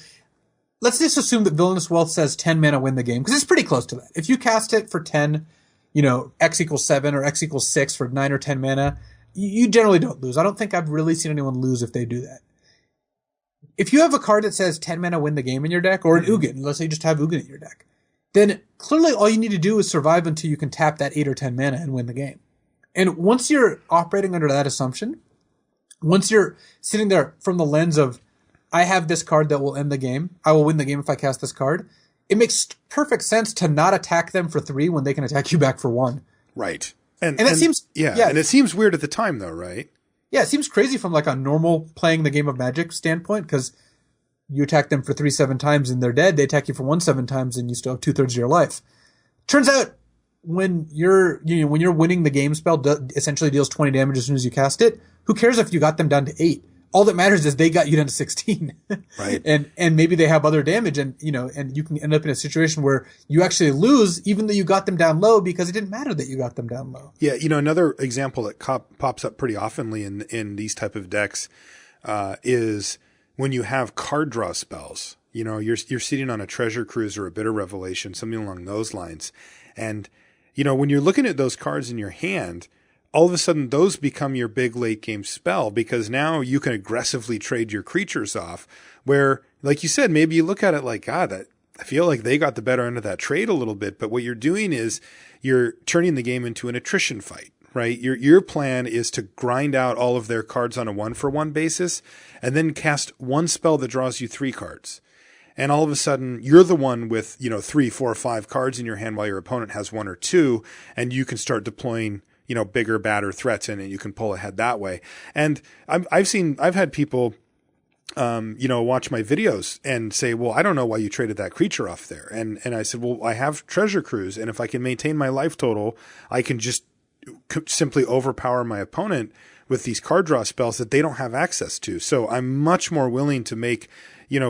let's just assume that Villainous Wealth says 10 mana win the game, because it's pretty close to that. If you cast it for 10, X equals 7 or X equals 6 for 9 or 10 mana, you generally don't lose. I don't think I've really seen anyone lose if they do that. If you have a card that says 10 mana win the game in your deck, or an Ugin, let's say you just have Ugin in your deck, then clearly all you need to do is survive until you can tap that 8 or 10 mana and win the game. And once you're operating under that assumption, once you're sitting there from the lens of, I have this card that will end the game, I will win the game if I cast this card, it makes perfect sense to not attack them for 3 when they can attack you back for 1. Right. And it seems... Yeah, and it seems weird at the time though, right? Yeah, it seems crazy from like a normal playing the game of Magic standpoint, because you attack them for 3 7 times and they're dead. They attack you for 1 7 times and you still have 2/3 of your life. Turns out when you're winning the game spell essentially deals 20 damage as soon as you cast it. Who cares if you got them down to 8? All that matters is they got you down to 16. Right. And maybe they have other damage and you can end up in a situation where you actually lose even though you got them down low because it didn't matter that you got them down low. Yeah. Another example that pops up pretty oftenly in these type of decks, is when you have card draw spells. You're sitting on a Treasure Cruise or a Bitter Revelation, something along those lines. And, when you're looking at those cards in your hand, all of a sudden those become your big late game spell because now you can aggressively trade your creatures off where, like you said, maybe you look at it like, God, I feel like they got the better end of that trade a little bit. But what you're doing is you're turning the game into an attrition fight, right? Your plan is to grind out all of their cards on a 1-for-1 basis and then cast one spell that draws you 3 cards. And all of a sudden you're the one with, 3, 4, 5 cards in your hand while your opponent has 1 or 2, and you can start deploying bigger, badder threats in it. You can pull ahead that way. And I've had people, watch my videos and say, well, I don't know why you traded that creature off there. And I said, well, I have Treasure Cruise. And if I can maintain my life total, I can just simply overpower my opponent with these card draw spells that they don't have access to. So I'm much more willing to make,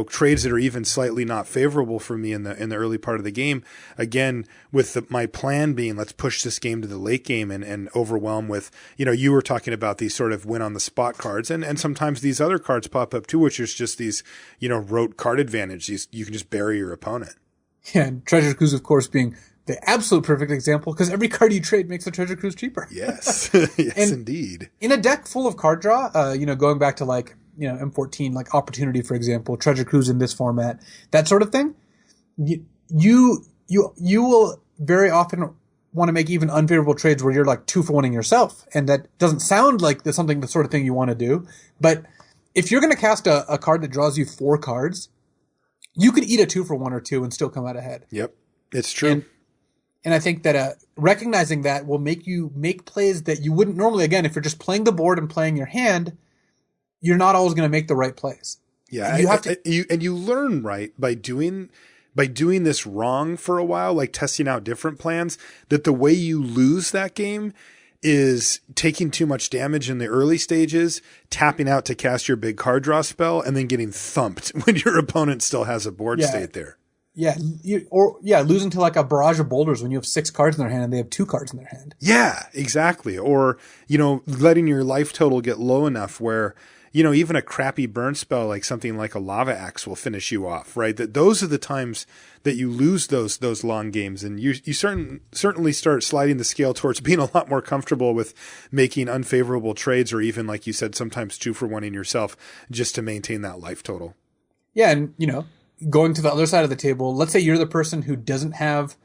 trades that are even slightly not favorable for me in the early part of the game. Again, with my plan being, let's push this game to the late game and overwhelm with, you were talking about these sort of win on the spot cards. And sometimes these other cards pop up too, which is just these, rote card advantage. You can just bury your opponent. Yeah. And Treasure Cruise, of course, being the absolute perfect example because every card you trade makes a treasure cruise cheaper. Yes. Yes, indeed. In a deck full of card draw, going back to like, M14, like Opportunity, for example, treasure cruise in this format, that sort of thing, you will very often want to make even unfavorable trades where you're like 2-for-1ing yourself. And that doesn't sound like the sort of thing you want to do. But if you're going to cast a card that draws you 4 cards, you could eat a 2-for-1 or 2 and still come out ahead. Yep. It's true. And I think that recognizing that will make you make plays that you wouldn't normally. Again, if you're just playing the board and playing your hand, you're not always going to make the right plays. Yeah, you learn by doing this wrong for a while, like testing out different plans. That the way you lose that game is taking too much damage in the early stages, tapping out to cast your big card draw spell, and then getting thumped when your opponent still has a board state there. Yeah, losing to like a barrage of boulders when you have 6 cards in their hand and they have 2 cards in their hand. Yeah, exactly. Or, letting your life total get low enough where, even a crappy burn spell like something like a lava axe will finish you off, right? That those are the times that you lose those long games, and you certainly start sliding the scale towards being a lot more comfortable with making unfavorable trades, or even, like you said, sometimes 2-for-1ing yourself just to maintain that life total. Yeah, and going to the other side of the table, let's say you're the person who doesn't have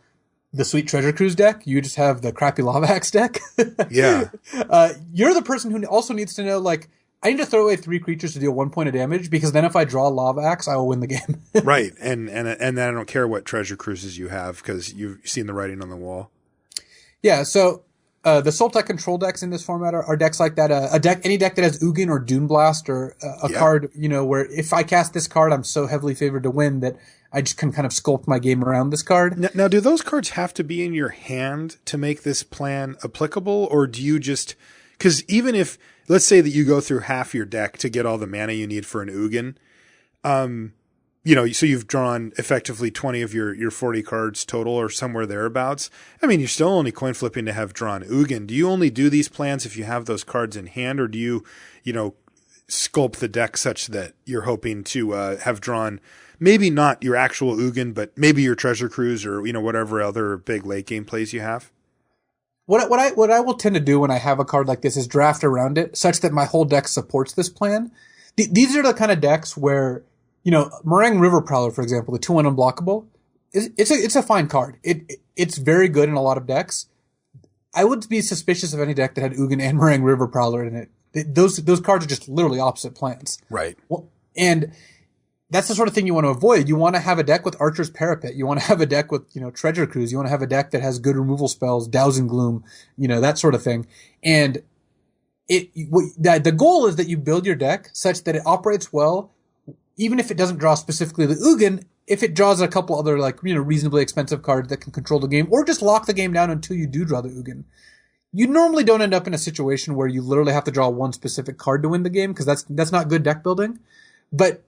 the sweet treasure cruise deck, you just have the crappy lava axe deck. Yeah. You're the person who also needs to know, like, I need to throw away 3 creatures to deal 1 point of damage because then if I draw a lava axe, I will win the game. Right. And then I don't care what treasure cruises you have because you've seen the writing on the wall. Yeah. So the Sultai control decks in this format are decks like that. Any deck that has Ugin or Dune Blast or a card, where if I cast this card, I'm so heavily favored to win that I just can kind of sculpt my game around this card. Now, do those cards have to be in your hand to make this plan applicable, or do you just, because even if, let's say that you go through half your deck to get all the mana you need for an Ugin, so you've drawn effectively 20 of your 40 cards total or somewhere thereabouts. I mean, you're still only coin flipping to have drawn Ugin. Do you only do these plans if you have those cards in hand, or do you, sculpt the deck such that you're hoping to have drawn maybe not your actual Ugin, but maybe your Treasure Cruise or, whatever other big late game plays you have? What I will tend to do when I have a card like this is draft around it such that my whole deck supports this plan. These are the kind of decks where, Meringue River Prowler, for example, the 2/1 unblockable, it's a fine card. It's very good in a lot of decks. I would be suspicious of any deck that had Ugin and Meringue River Prowler in it. Those cards are just literally opposite plans. Right. Well, and that's the sort of thing you want to avoid. You want to have a deck with Archer's Parapet. You want to have a deck with, Treasure Cruise. You want to have a deck that has good removal spells, Dowsing Gloom, that sort of thing. And the goal is that you build your deck such that it operates well, even if it doesn't draw specifically the Ugin, if it draws a couple other, reasonably expensive cards that can control the game, or just lock the game down until you do draw the Ugin. You normally don't end up in a situation where you literally have to draw one specific card to win the game, because that's not good deck building. But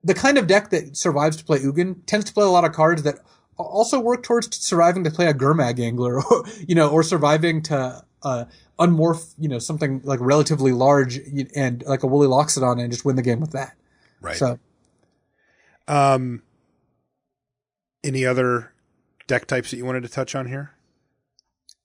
the kind of deck that survives to play Ugin tends to play a lot of cards that also work towards surviving to play a Gurmag Angler, or surviving to unmorph, something like relatively large and like a Woolly Loxodon and just win the game with that. Right. So, any other deck types that you wanted to touch on here?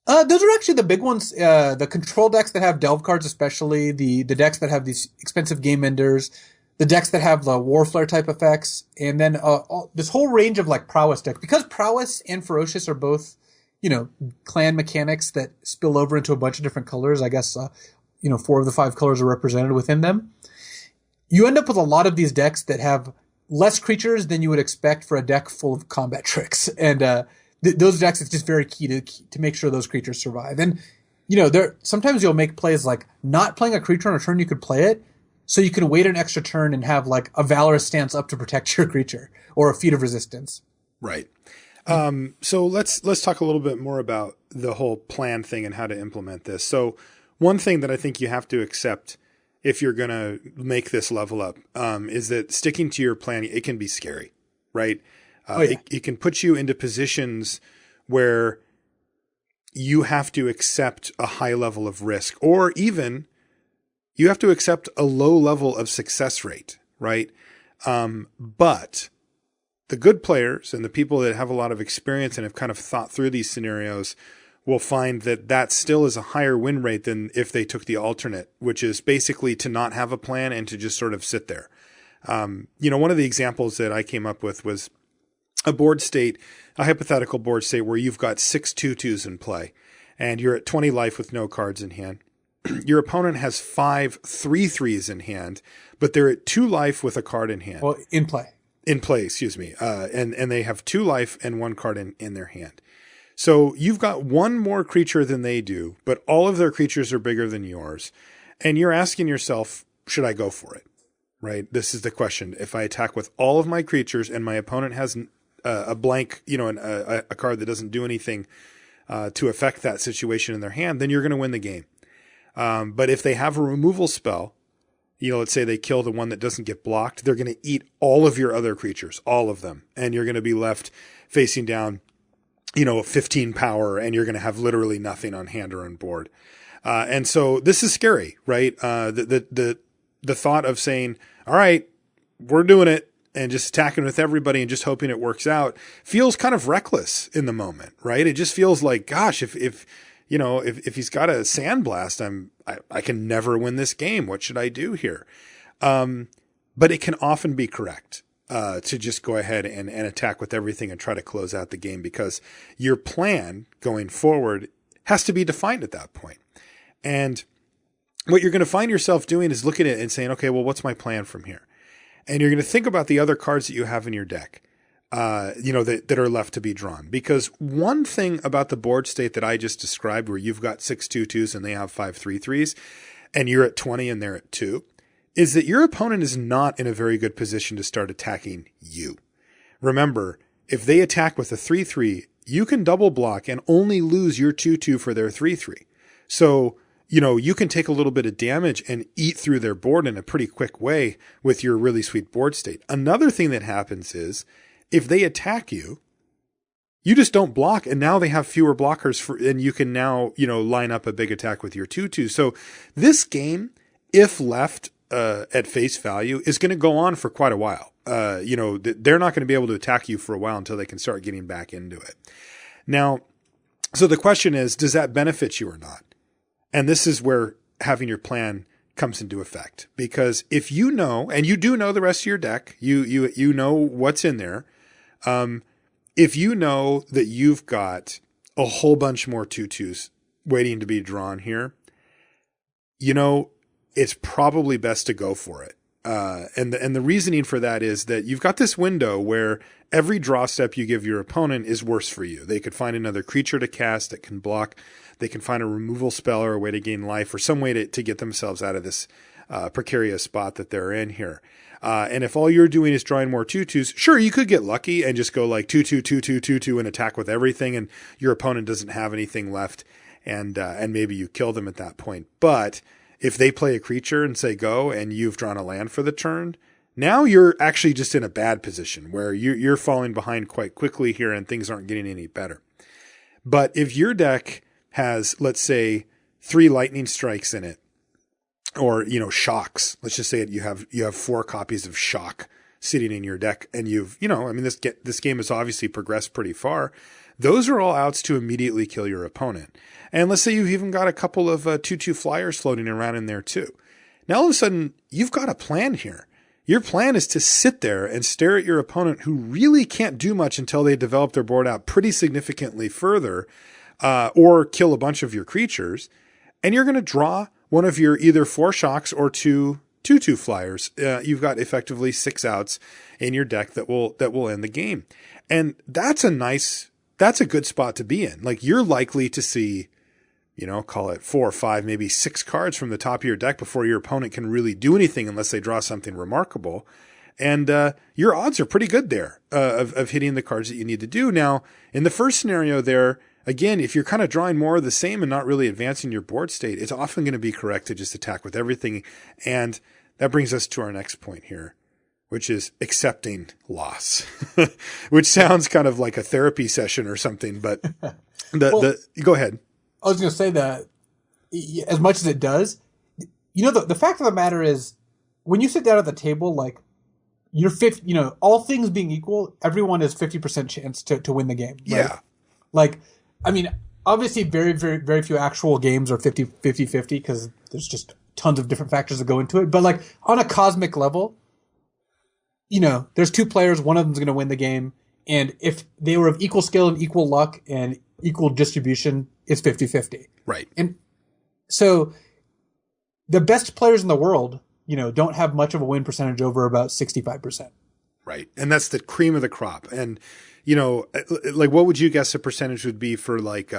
Those are actually the big ones. The control decks that have Delve cards, especially the decks that have these expensive game enders, the decks that have the War Flare type effects, and then this whole range of Prowess decks. Because Prowess and Ferocious are both, clan mechanics that spill over into a bunch of different colors. I guess 4 of the 5 colors are represented within them. You end up with a lot of these decks that have less creatures than you would expect for a deck full of combat tricks, and those decks, it's just very key to make sure those creatures survive. And sometimes you'll make plays like not playing a creature on a turn you could play it, so you can wait an extra turn and have a Valorous Stance up to protect your creature, or a Feat of Resistance. Right. So let's talk a little bit more about the whole plan thing and how to implement this. So one thing that I think you have to accept if you're going to make this level up is that sticking to your plan, it can be scary, right? It can put you into positions where you have to accept a high level of risk, or even you have to accept a low level of success rate, right? But the good players and the people that have a lot of experience and have kind of thought through these scenarios will find that that still is a higher win rate than if they took the alternate, which is basically to not have a plan and to just sort of sit there. One of the examples that I came up with was a board state, a hypothetical board state where you've got 6 2/2s in play and you're at 20 life with no cards in hand. Your opponent has 5 3/3s in hand, but they're at 2 life with a card in hand. Well, in play. In play, excuse me. And they have 2 life and 1 card in their hand. So you've got 1 more creature than they do, but all of their creatures are bigger than yours. And you're asking yourself, should I go for it? Right? This is the question. If I attack with all of my creatures and my opponent has a blank, a card that doesn't do anything to affect that situation in their hand, then you're going to win the game. But if they have a removal spell, let's say they kill the one that doesn't get blocked, they're going to eat all of your other creatures, all of them. And you're going to be left facing down, 15 power, and you're going to have literally nothing on hand or on board. And so this is scary, right? The thought of saying, all right, we're doing it and just attacking with everybody and just hoping it works out feels kind of reckless in the moment, right? It just feels like, gosh, if he's got a sandblast, I can never win this game. What should I do here? But it can often be correct to just go ahead and attack with everything and try to close out the game, because your plan going forward has to be defined at that point. And what you're going to find yourself doing is looking at it and saying, okay, well, what's my plan from here? And you're going to think about the other cards that you have in your deck, that are left to be drawn. Because one thing about the board state that I just described, where you've got 6 2/2s and they have 5 3/3s, and you're at 20 and they're at 2, is that your opponent is not in a very good position to start attacking you. Remember, if they attack with a 3/3, you can double block and only lose your 2/2 for their 3/3. So, you can take a little bit of damage and eat through their board in a pretty quick way with your really sweet board state. Another thing that happens is, if they attack you, you just don't block, and now they have fewer blockers and you can now, line up a big attack with your 2/2. So this game, if left at face value, is going to go on for quite a while. They're not going to be able to attack you for a while until they can start getting back into it. Now, so the question is, does that benefit you or not? And this is where having your plan comes into effect, because if you know, and you do know the rest of your deck, you know what's in there. If you know that you've got a whole bunch more 2/2s waiting to be drawn here, it's probably best to go for it. And the reasoning for that is that you've got this window where every draw step you give your opponent is worse for you. They could find another creature to cast that can block. They can find a removal spell or a way to gain life or some way to get themselves out of this precarious spot that they're in here. And if all you're doing is drawing more 2/2s, sure, you could get lucky and just go like 2/2, 2/2, 2/2 and attack with everything, and your opponent doesn't have anything left, and maybe you kill them at that point. But if they play a creature and say go, and you've drawn a land for the turn, now you're actually just in a bad position where you're falling behind quite quickly here and things aren't getting any better. But if your deck has, let's say, 3 lightning strikes in it, or, shocks, let's just say you have 4 copies of shock sitting in your deck, and this game has obviously progressed pretty far. Those are all outs to immediately kill your opponent. And let's say you've even got a couple of 2/2 flyers floating around in there too. Now all of a sudden you've got a plan here. Your plan is to sit there and stare at your opponent, who really can't do much until they develop their board out pretty significantly further, or kill a bunch of your creatures. And you're going to draw one of your either 4 shocks or 2 2/2 flyers. You've got effectively 6 outs in your deck that will end the game. And that's a good spot to be in. Like, you're likely to see, call it 4 or 5, maybe 6 cards from the top of your deck before your opponent can really do anything unless they draw something remarkable. And your odds are pretty good there of hitting the cards that you need to do. Now, in the first scenario there, again, if you're kind of drawing more of the same and not really advancing your board state, it's often going to be correct to just attack with everything. And that brings us to our next point here, which is accepting loss, which sounds kind of like a therapy session or something, but go ahead. I was going to say that as much as it does, the fact of the matter is, when you sit down at the table, like, you're 50, all things being equal, everyone has 50% chance to win the game. Right? Yeah. Like, I mean, obviously very, very, very few actual games are 50-50 because there's just tons of different factors that go into it. But like on a cosmic level, there's two players, one of them's going to win the game. And if they were of equal skill and equal luck and equal distribution, it's 50-50. Right. And so the best players in the world, don't have much of a win percentage over about 65%. Right. And that's the cream of the crop. And, like what would you guess the percentage would be for like,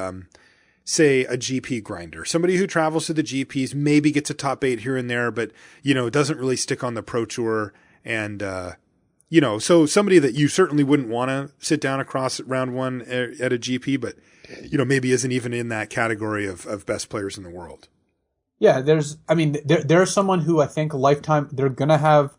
say a GP grinder, somebody who travels to the GPs, maybe gets a top 8 here and there, but, doesn't really stick on the Pro Tour. And, so somebody that you certainly wouldn't want to sit down across round one at a GP, but, maybe isn't even in that category of best players in the world. Yeah, there's someone who I think lifetime, they're going to have,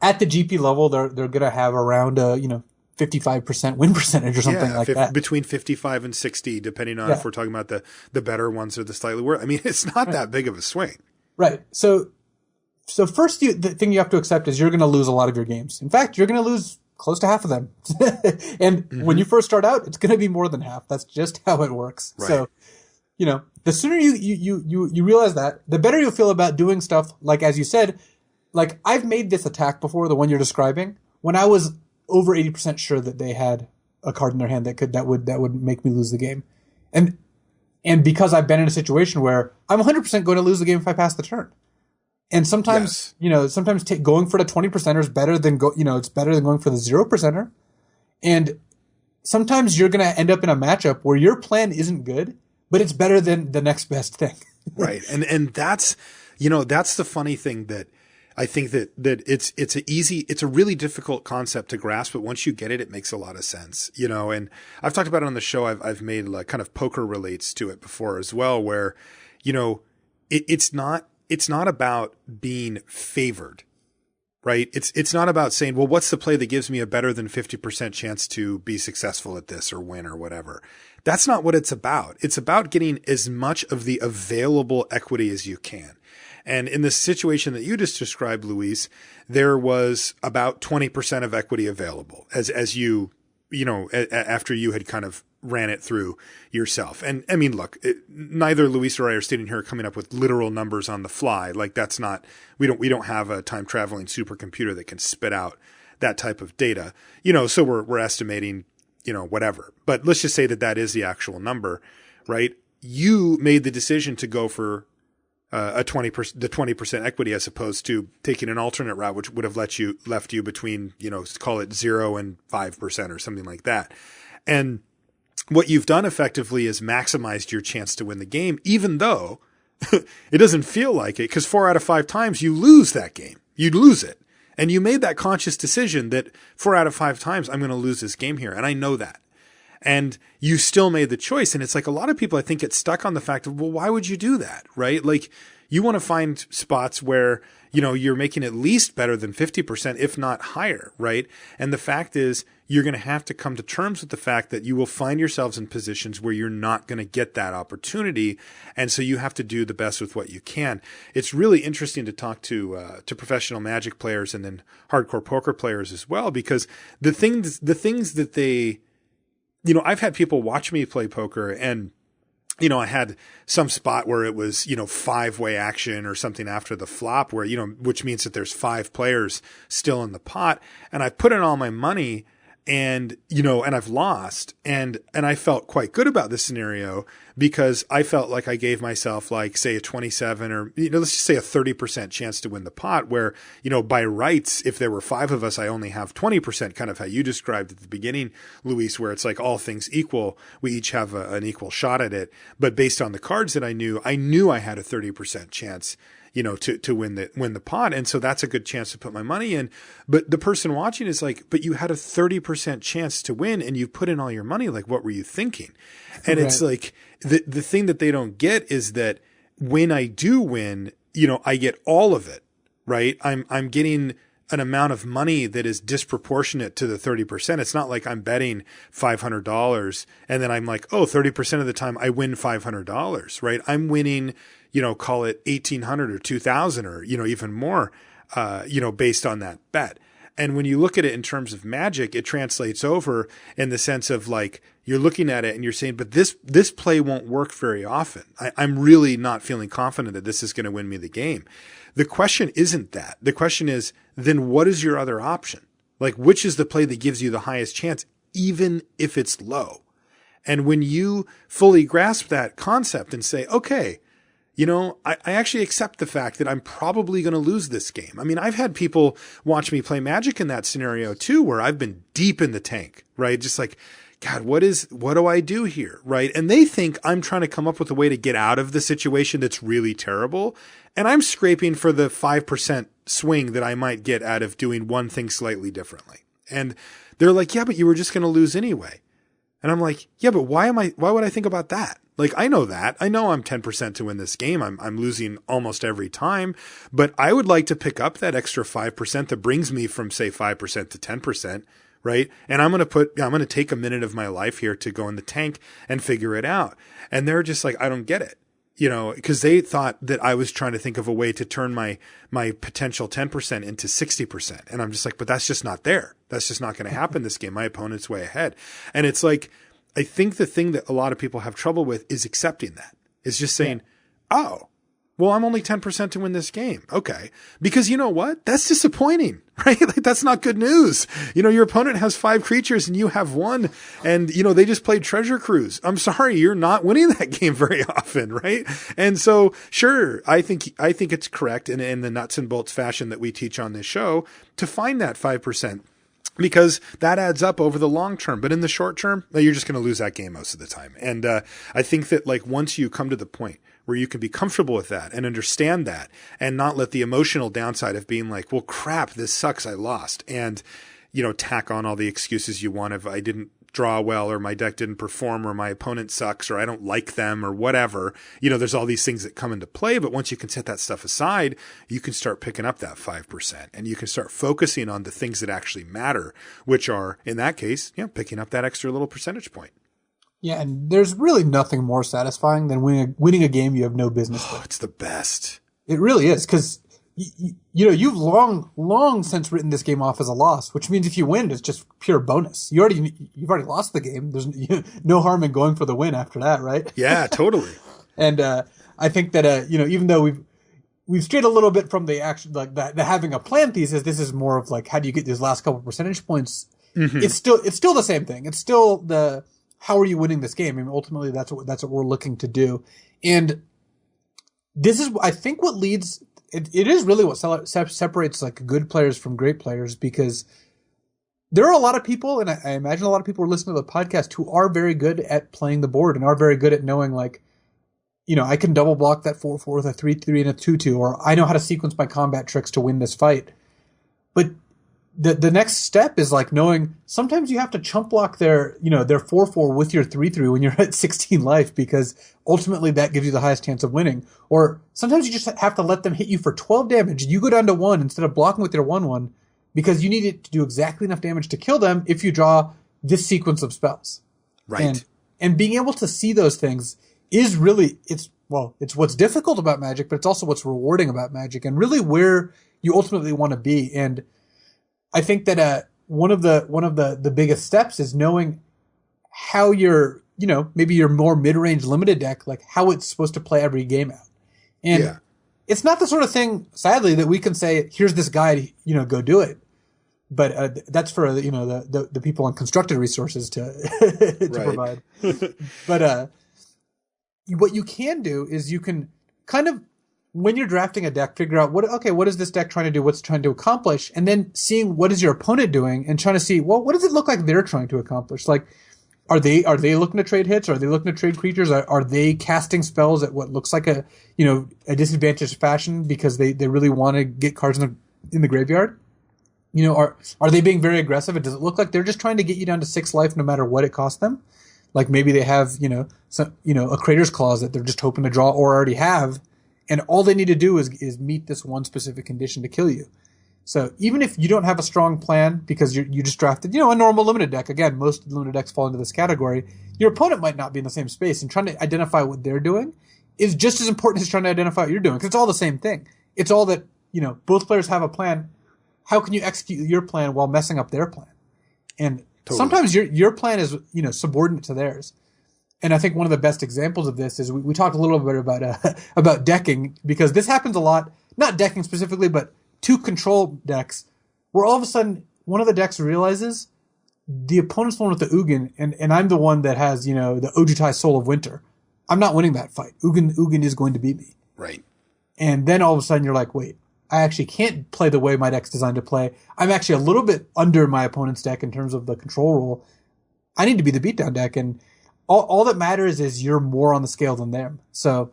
at the GP level, they're going to have around 55% win percentage or something like that. Between 55 and 60, depending on if we're talking about the better ones or the slightly worse. I mean, it's not that big of a swing. Right. So first, the thing you have to accept is you're going to lose a lot of your games. In fact, you're going to lose close to half of them. And when you first start out, it's going to be more than half. That's just how it works. Right. So, the sooner you realize that, the better you'll feel about doing stuff like, as you said, like I've made this attack before, the one you're describing, when I was over 80% sure that they had a card in their hand that would make me lose the game. And because I've been in a situation where I'm 100% going to lose the game if I pass the turn. And sometimes, sometimes going for the 20% is better than it's better than going for the 0%. And sometimes you're going to end up in a matchup where your plan isn't good, but it's better than the next best thing. Right. And that's, that's the funny thing that I think that it's a really difficult concept to grasp, but once you get it, it makes a lot of sense, and I've talked about it on the show. I've made like kind of poker relates to it before as well, where, it's not about being favored, right? It's not about saying, well, what's the play that gives me a better than 50% chance to be successful at this or win or whatever. That's not what it's about. It's about getting as much of the available equity as you can. And in the situation that you just described, Luis, there was about 20% of equity available as you, after you had kind of ran it through yourself. And I mean, look, neither Luis or I are sitting here coming up with literal numbers on the fly. Like that's not, we don't have a time traveling supercomputer that can spit out that type of data, so we're estimating, whatever, but let's just say that is the actual number, right? You made the decision to go for the 20% equity as opposed to taking an alternate route, which would have left you between, call it 0 and 5% or something like that. And what you've done effectively is maximized your chance to win the game, even though it doesn't feel like it, because 4 out of 5 times you lose that game. You'd lose it. And you made that conscious decision that 4 out of 5 times I'm going to lose this game here. And I know that. And you still made the choice. And it's like a lot of people, I think, get stuck on the fact of, well, why would you do that? Right? Like you want to find spots where, you're making at least better than 50%, if not higher. Right. And the fact is you're going to have to come to terms with the fact that you will find yourselves in positions where you're not going to get that opportunity. And so you have to do the best with what you can. It's really interesting to talk to professional Magic players and then hardcore poker players as well, because the things that they, I've had people watch me play poker and, I had some spot where it was, 5-way action or something after the flop where, which means that there's 5 players still in the pot. And I put in all my money and, and I've lost. And I felt quite good about this scenario because I felt like I gave myself like, say, a 27 or, let's just say a 30% chance to win the pot where, by rights, if there were 5 of us, I only have 20%, kind of how you described at the beginning, Luis, where it's like all things equal, we each have an equal shot at it. But based on the cards that I knew I had a 30% chance, to win the pot. And so that's a good chance to put my money in. But the person watching is like, but you had a 30% chance to win and you put in all your money. Like, what were you thinking? And right. It's like the thing that they don't get is that when I do win, I get all of it, right? I'm getting an amount of money that is disproportionate to the 30%. It's not like I'm betting $500 and then I'm like, 30% of the time I win $500, right? I'm winning, call it 1,800 or 2,000 or, even more, based on that bet. And when you look at it in terms of Magic, it translates over in the sense of like, you're looking at it and you're saying, but this play won't work very often. I'm really not feeling confident that this is going to win me the game. The question isn't that. The question is, then what is your other option? Like, which is the play that gives you the highest chance, even if it's low? And when you fully grasp that concept and say, okay, you know, I actually accept the fact that I'm probably going to lose this game. I mean, I've had people watch me play Magic in that scenario too, where I've been deep in the tank, right? Just like, God, what do I do here? Right. And they think I'm trying to come up with a way to get out of the situation that's really terrible. And I'm scraping for the 5% swing that I might get out of doing one thing slightly differently. And they're like, yeah, but you were just going to lose anyway. And I'm like, yeah, but why would I think about that? Like, I know that. I know I'm 10% to win this game. I'm losing almost every time, but I would like to pick up that extra 5% that brings me from, say, 5% to 10%, right? And I'm going to take a minute of my life here to go in the tank and figure it out. And they're just like, I don't get it, you know, because they thought that I was trying to think of a way to turn my potential 10% into 60%. And I'm just like, but that's just not there. That's just not going to happen this game. My opponent's way ahead. And it's like, I think the thing that a lot of people have trouble with is accepting that. It's just saying, oh, well, I'm only 10% to win this game. Okay. Because you know what? That's disappointing, right? Like, that's not good news. You know, your opponent has 5 creatures and you have 1, and, you know, they just played Treasure Cruise. I'm sorry, you're not winning that game very often, right? And so, sure, I think it's correct in the nuts and bolts fashion that we teach on this show to find that 5%. Because that adds up over the long term. But in the short term, you're just going to lose that game most of the time. And I think that, like, once you come to the point where you can be comfortable with that and understand that and not let the emotional downside of being like, well, crap, this sucks, I lost. And, you know, tack on all the excuses you want if I didn't draw well, or my deck didn't perform, or my opponent sucks, or I don't like them, or whatever. You know, there's all these things that come into play, but once you can set that stuff aside, you can start picking up that 5%, and you can start focusing on the things that actually matter, which are, in that case, you know, picking up that extra little percentage point. Yeah, and there's really nothing more satisfying than winning a game you have no business with. It's the best. It really is, because you know, you've long since written this game off as a loss, which means if you win, it's just pure bonus. You've already lost the game. There's no harm in going for the win after that, right? Yeah, totally. And I think that you know, even though we've strayed a little bit from the action, like the having a plan thesis, this is more of like, how do you get these last couple percentage points? Mm-hmm. It's still the same thing. It's still the, how are you winning this game? I mean, ultimately that's what we're looking to do. And this is, I think, what leads. It is really what separates like good players from great players, because there are a lot of people, and I imagine a lot of people who are listening to the podcast, who are very good at playing the board and are very good at knowing, like, you know, I can double block that 4/4 with a 3/3 and a 2/2, or I know how to sequence my combat tricks to win this fight. But the next step is like knowing sometimes you have to chump block their 4/4 with your 3/3 when you're at 16 life, because ultimately that gives you the highest chance of winning. Or sometimes you just have to let them hit you for 12 damage. You go down to 1 instead of blocking with your 1/1, because you need it to do exactly enough damage to kill them if you draw this sequence of spells. Right. And being able to see those things is really, it's what's difficult about Magic, but it's also what's rewarding about Magic, and really where you ultimately want to be. And I think that one of the biggest steps is knowing how your, you know, maybe your more mid-range limited deck, like how it's supposed to play every game out. And it's not the sort of thing, sadly, that we can say, here's this guide, you know, go do it. But that's for, you know, the people on constructed resources to provide. But what you can do is you can kind of, when you're drafting a deck, figure out what is this deck trying to do? What's it trying to accomplish? And then seeing what is your opponent doing and trying to see, well, what does it look like they're trying to accomplish? Like, are they looking to trade hits? Are they looking to trade creatures? Are they casting spells at what looks like a disadvantaged fashion because they really want to get cards in the graveyard? You know, are they being very aggressive? And does it look like they're just trying to get you down to 6 life no matter what it costs them? Like maybe they have, a Crater's Clause that they're just hoping to draw or already have, and all they need to do is meet this one specific condition to kill you. So even if you don't have a strong plan because you just drafted, a normal limited deck, again, most limited decks fall into this category, your opponent might not be in the same space, and trying to identify what they're doing is just as important as trying to identify what you're doing, because it's all the same thing. It's all that, both players have a plan. how can you execute your plan while messing up their plan? And Totally. sometimes your plan is, subordinate to theirs. And I think one of the best examples of this is we talked a little bit about decking, because this happens a lot, not decking specifically, but two control decks, where all of a sudden one of the decks realizes the opponent's the one with the Ugin, and I'm the one that has, the Ojutai Soul of Winter. I'm not winning that fight. Ugin is going to beat me. Right. And then all of a sudden you're like, wait, I actually can't play the way my deck's designed to play. I'm actually a little bit under my opponent's deck in terms of the control role. I need to be the beatdown deck, and all that matters is you're more on the scale than them. So,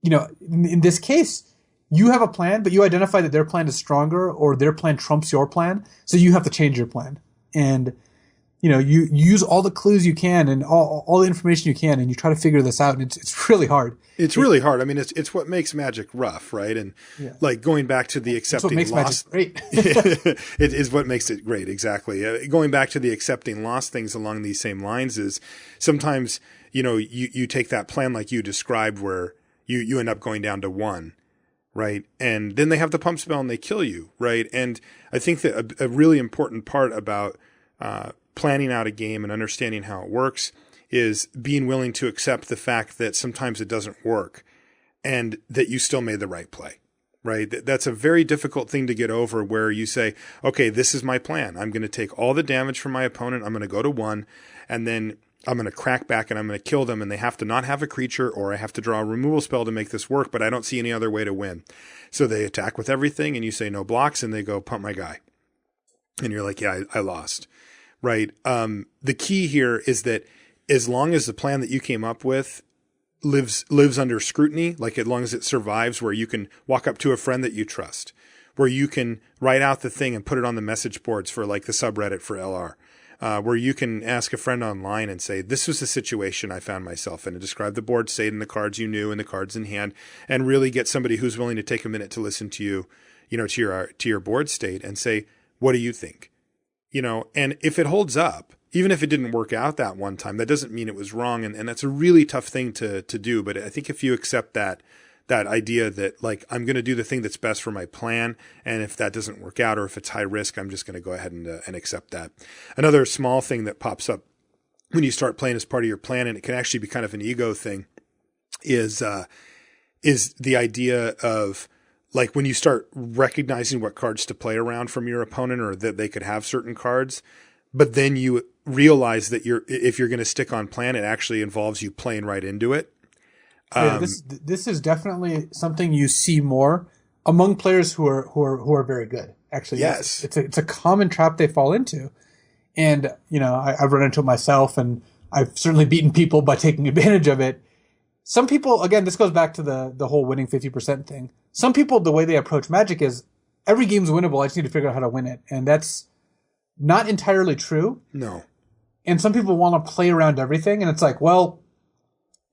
in this case, you have a plan, but you identify that their plan is stronger or their plan trumps your plan. So you have to change your plan. And, you use all the clues you can and all the information you can, and you try to figure this out. And it's really hard. It's really hard. I mean, it's what makes Magic rough, right? And like going back to the accepting loss. Magic great. It is what makes it great. Exactly. Going back to the accepting loss things along these same lines is sometimes, you take that plan like you described where you end up going down to 1. Right. And then they have the pump spell and they kill you. Right. And I think that a really important part about planning out a game and understanding how it works is being willing to accept the fact that sometimes it doesn't work and that you still made the right play. Right. That's a very difficult thing to get over, where you say, okay, this is my plan. I'm going to take all the damage from my opponent. I'm going to go to 1, and then I'm going to crack back and I'm going to kill them, and they have to not have a creature, or I have to draw a removal spell to make this work, but I don't see any other way to win. So they attack with everything, and you say no blocks, and they go pump my guy. And you're like, yeah, I lost. Right. The key here is that as long as the plan that you came up with lives under scrutiny, like as long as it survives, where you can walk up to a friend that you trust, where you can write out the thing and put it on the message boards for like the subreddit for LR, where you can ask a friend online and say, this was the situation I found myself in, and describe the board state and the cards you knew and the cards in hand, and really get somebody who's willing to take a minute to listen to you, to your board state, and say, what do you think? And if it holds up, even if it didn't work out that one time, that doesn't mean it was wrong. And that's a really tough thing to do. But I think if you accept that idea that, like, I'm going to do the thing that's best for my plan, and if that doesn't work out, or if it's high risk, I'm just going to go ahead and accept that. Another small thing that pops up when you start playing as part of your plan, and it can actually be kind of an ego thing, is the idea of, like, when you start recognizing what cards to play around from your opponent, or that they could have certain cards, but then you realize that if you're going to stick on plan, it actually involves you playing right into it. This is definitely something you see more among players who are very good. Actually, yes, it's a common trap they fall into, and I've run into it myself, and I've certainly beaten people by taking advantage of it. Some people, again, this goes back to the whole winning 50% thing. Some people, the way they approach Magic is every game's winnable. I just need to figure out how to win it, and that's not entirely true. No. And some people want to play around everything, and it's like, well,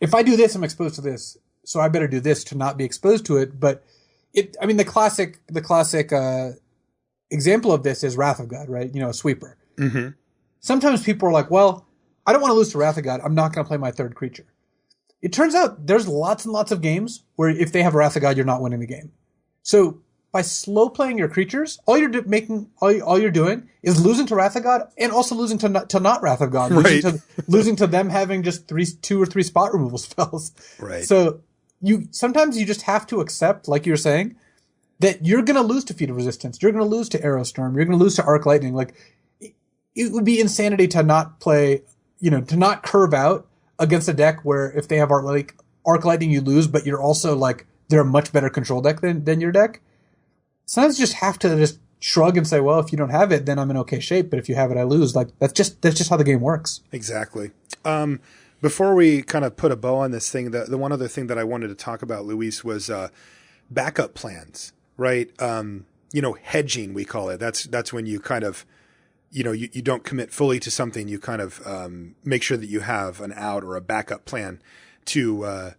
if I do this, I'm exposed to this, so I better do this to not be exposed to it. But the classic example of this is Wrath of God, right? A sweeper. Mm-hmm. Sometimes people are like, well, I don't want to lose to Wrath of God. I'm not going to play my third creature. It turns out there's lots and lots of games where if they have Wrath of God, you're not winning the game. So by slow playing your creatures, all you're doing is losing to Wrath of God, and also losing to not Wrath of God, right. losing to them having just 2 or 3 spot removal spells. Right. So sometimes you just have to accept, like you were saying, that you're going to lose to Feat of Resistance, you're going to lose to Arrow Storm, you're going to lose to Arc Lightning. Like, it would be insanity to not play, to not curve out against a deck where if they have Arc Lightning, you lose, but you're also like, they're a much better control deck than your deck. Sometimes you just have to just shrug and say, well, if you don't have it, then I'm in okay shape. But if you have it, I lose. Like, that's just how the game works. Exactly. Before we kind of put a bow on this thing, the one other thing that I wanted to talk about, Luis, was backup plans, right? Hedging, we call it. That's when you kind of, you don't commit fully to something. You kind of make sure that you have an out or a backup plan to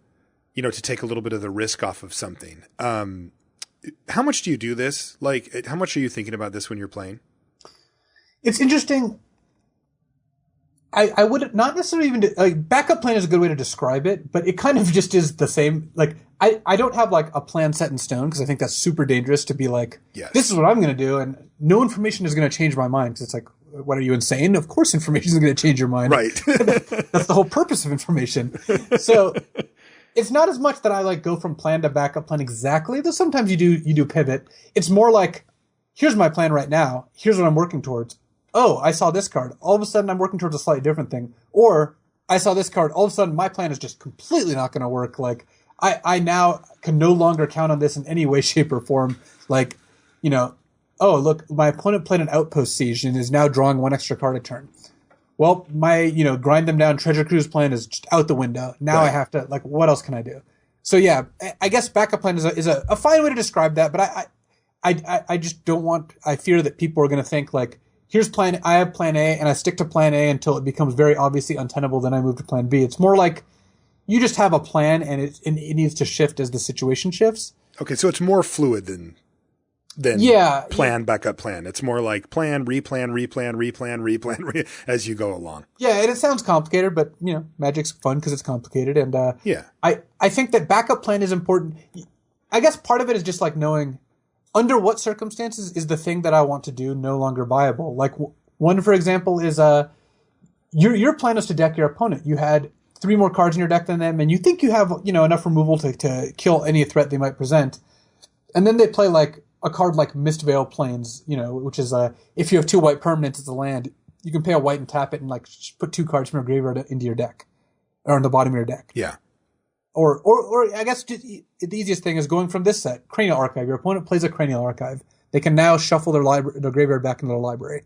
take a little bit of the risk off of something. How much do you do this? Like, how much are you thinking about this when you're playing? It's interesting. I would not necessarily even backup plan is a good way to describe it, but it kind of just is the same. Like I don't have like a plan set in stone because I think that's super dangerous to be like, Yes. This is what I'm going to do, and no information is going to change my mind because it's like, what are you, insane? Of course, information is going to change your mind. Right. That's the whole purpose of information. So it's not as much that I like go from plan to backup plan exactly, though sometimes you do pivot. It's more like, here's my plan right now. Here's what I'm working towards. Oh, I saw this card. All of a sudden, I'm working towards a slightly different thing. Or I saw this card. All of a sudden, my plan is just completely not going to work. Like, I now can no longer count on this in any way, shape, or form. Like, oh, look, my opponent played an Outpost Siege and is now drawing one extra card a turn. Well, my, grind them down Treasure Cruise plan is just out the window. Now Right. I have to, like, what else can I do? So, yeah, I guess backup plan is a fine way to describe that, but I just don't want, I fear that people are going to think, like, I have plan A, and I stick to plan A until it becomes very obviously untenable, then I move to plan B. It's more like you just have a plan, and it needs to shift as the situation shifts. Okay, so it's more fluid than plan, backup plan. It's more like plan, replan, as you go along. Yeah, and it sounds complicated, but, Magic's fun because it's complicated, and I think that backup plan is important. I guess part of it is just like knowing under what circumstances is the thing that I want to do no longer viable. Like one, for example, is your plan is to deck your opponent. You had 3 more cards in your deck than them, and you think you have enough removal to kill any threat they might present. And then they play like a card like Mistveil Plains, which is if you have 2 white permanents, it's a land. You can pay a white and tap it and like just put 2 cards from your graveyard into your deck, or on the bottom of your deck. Yeah. Or I guess the easiest thing is going from this set, Cranial Archive. Your opponent plays a Cranial Archive. They can now shuffle their graveyard back into their library.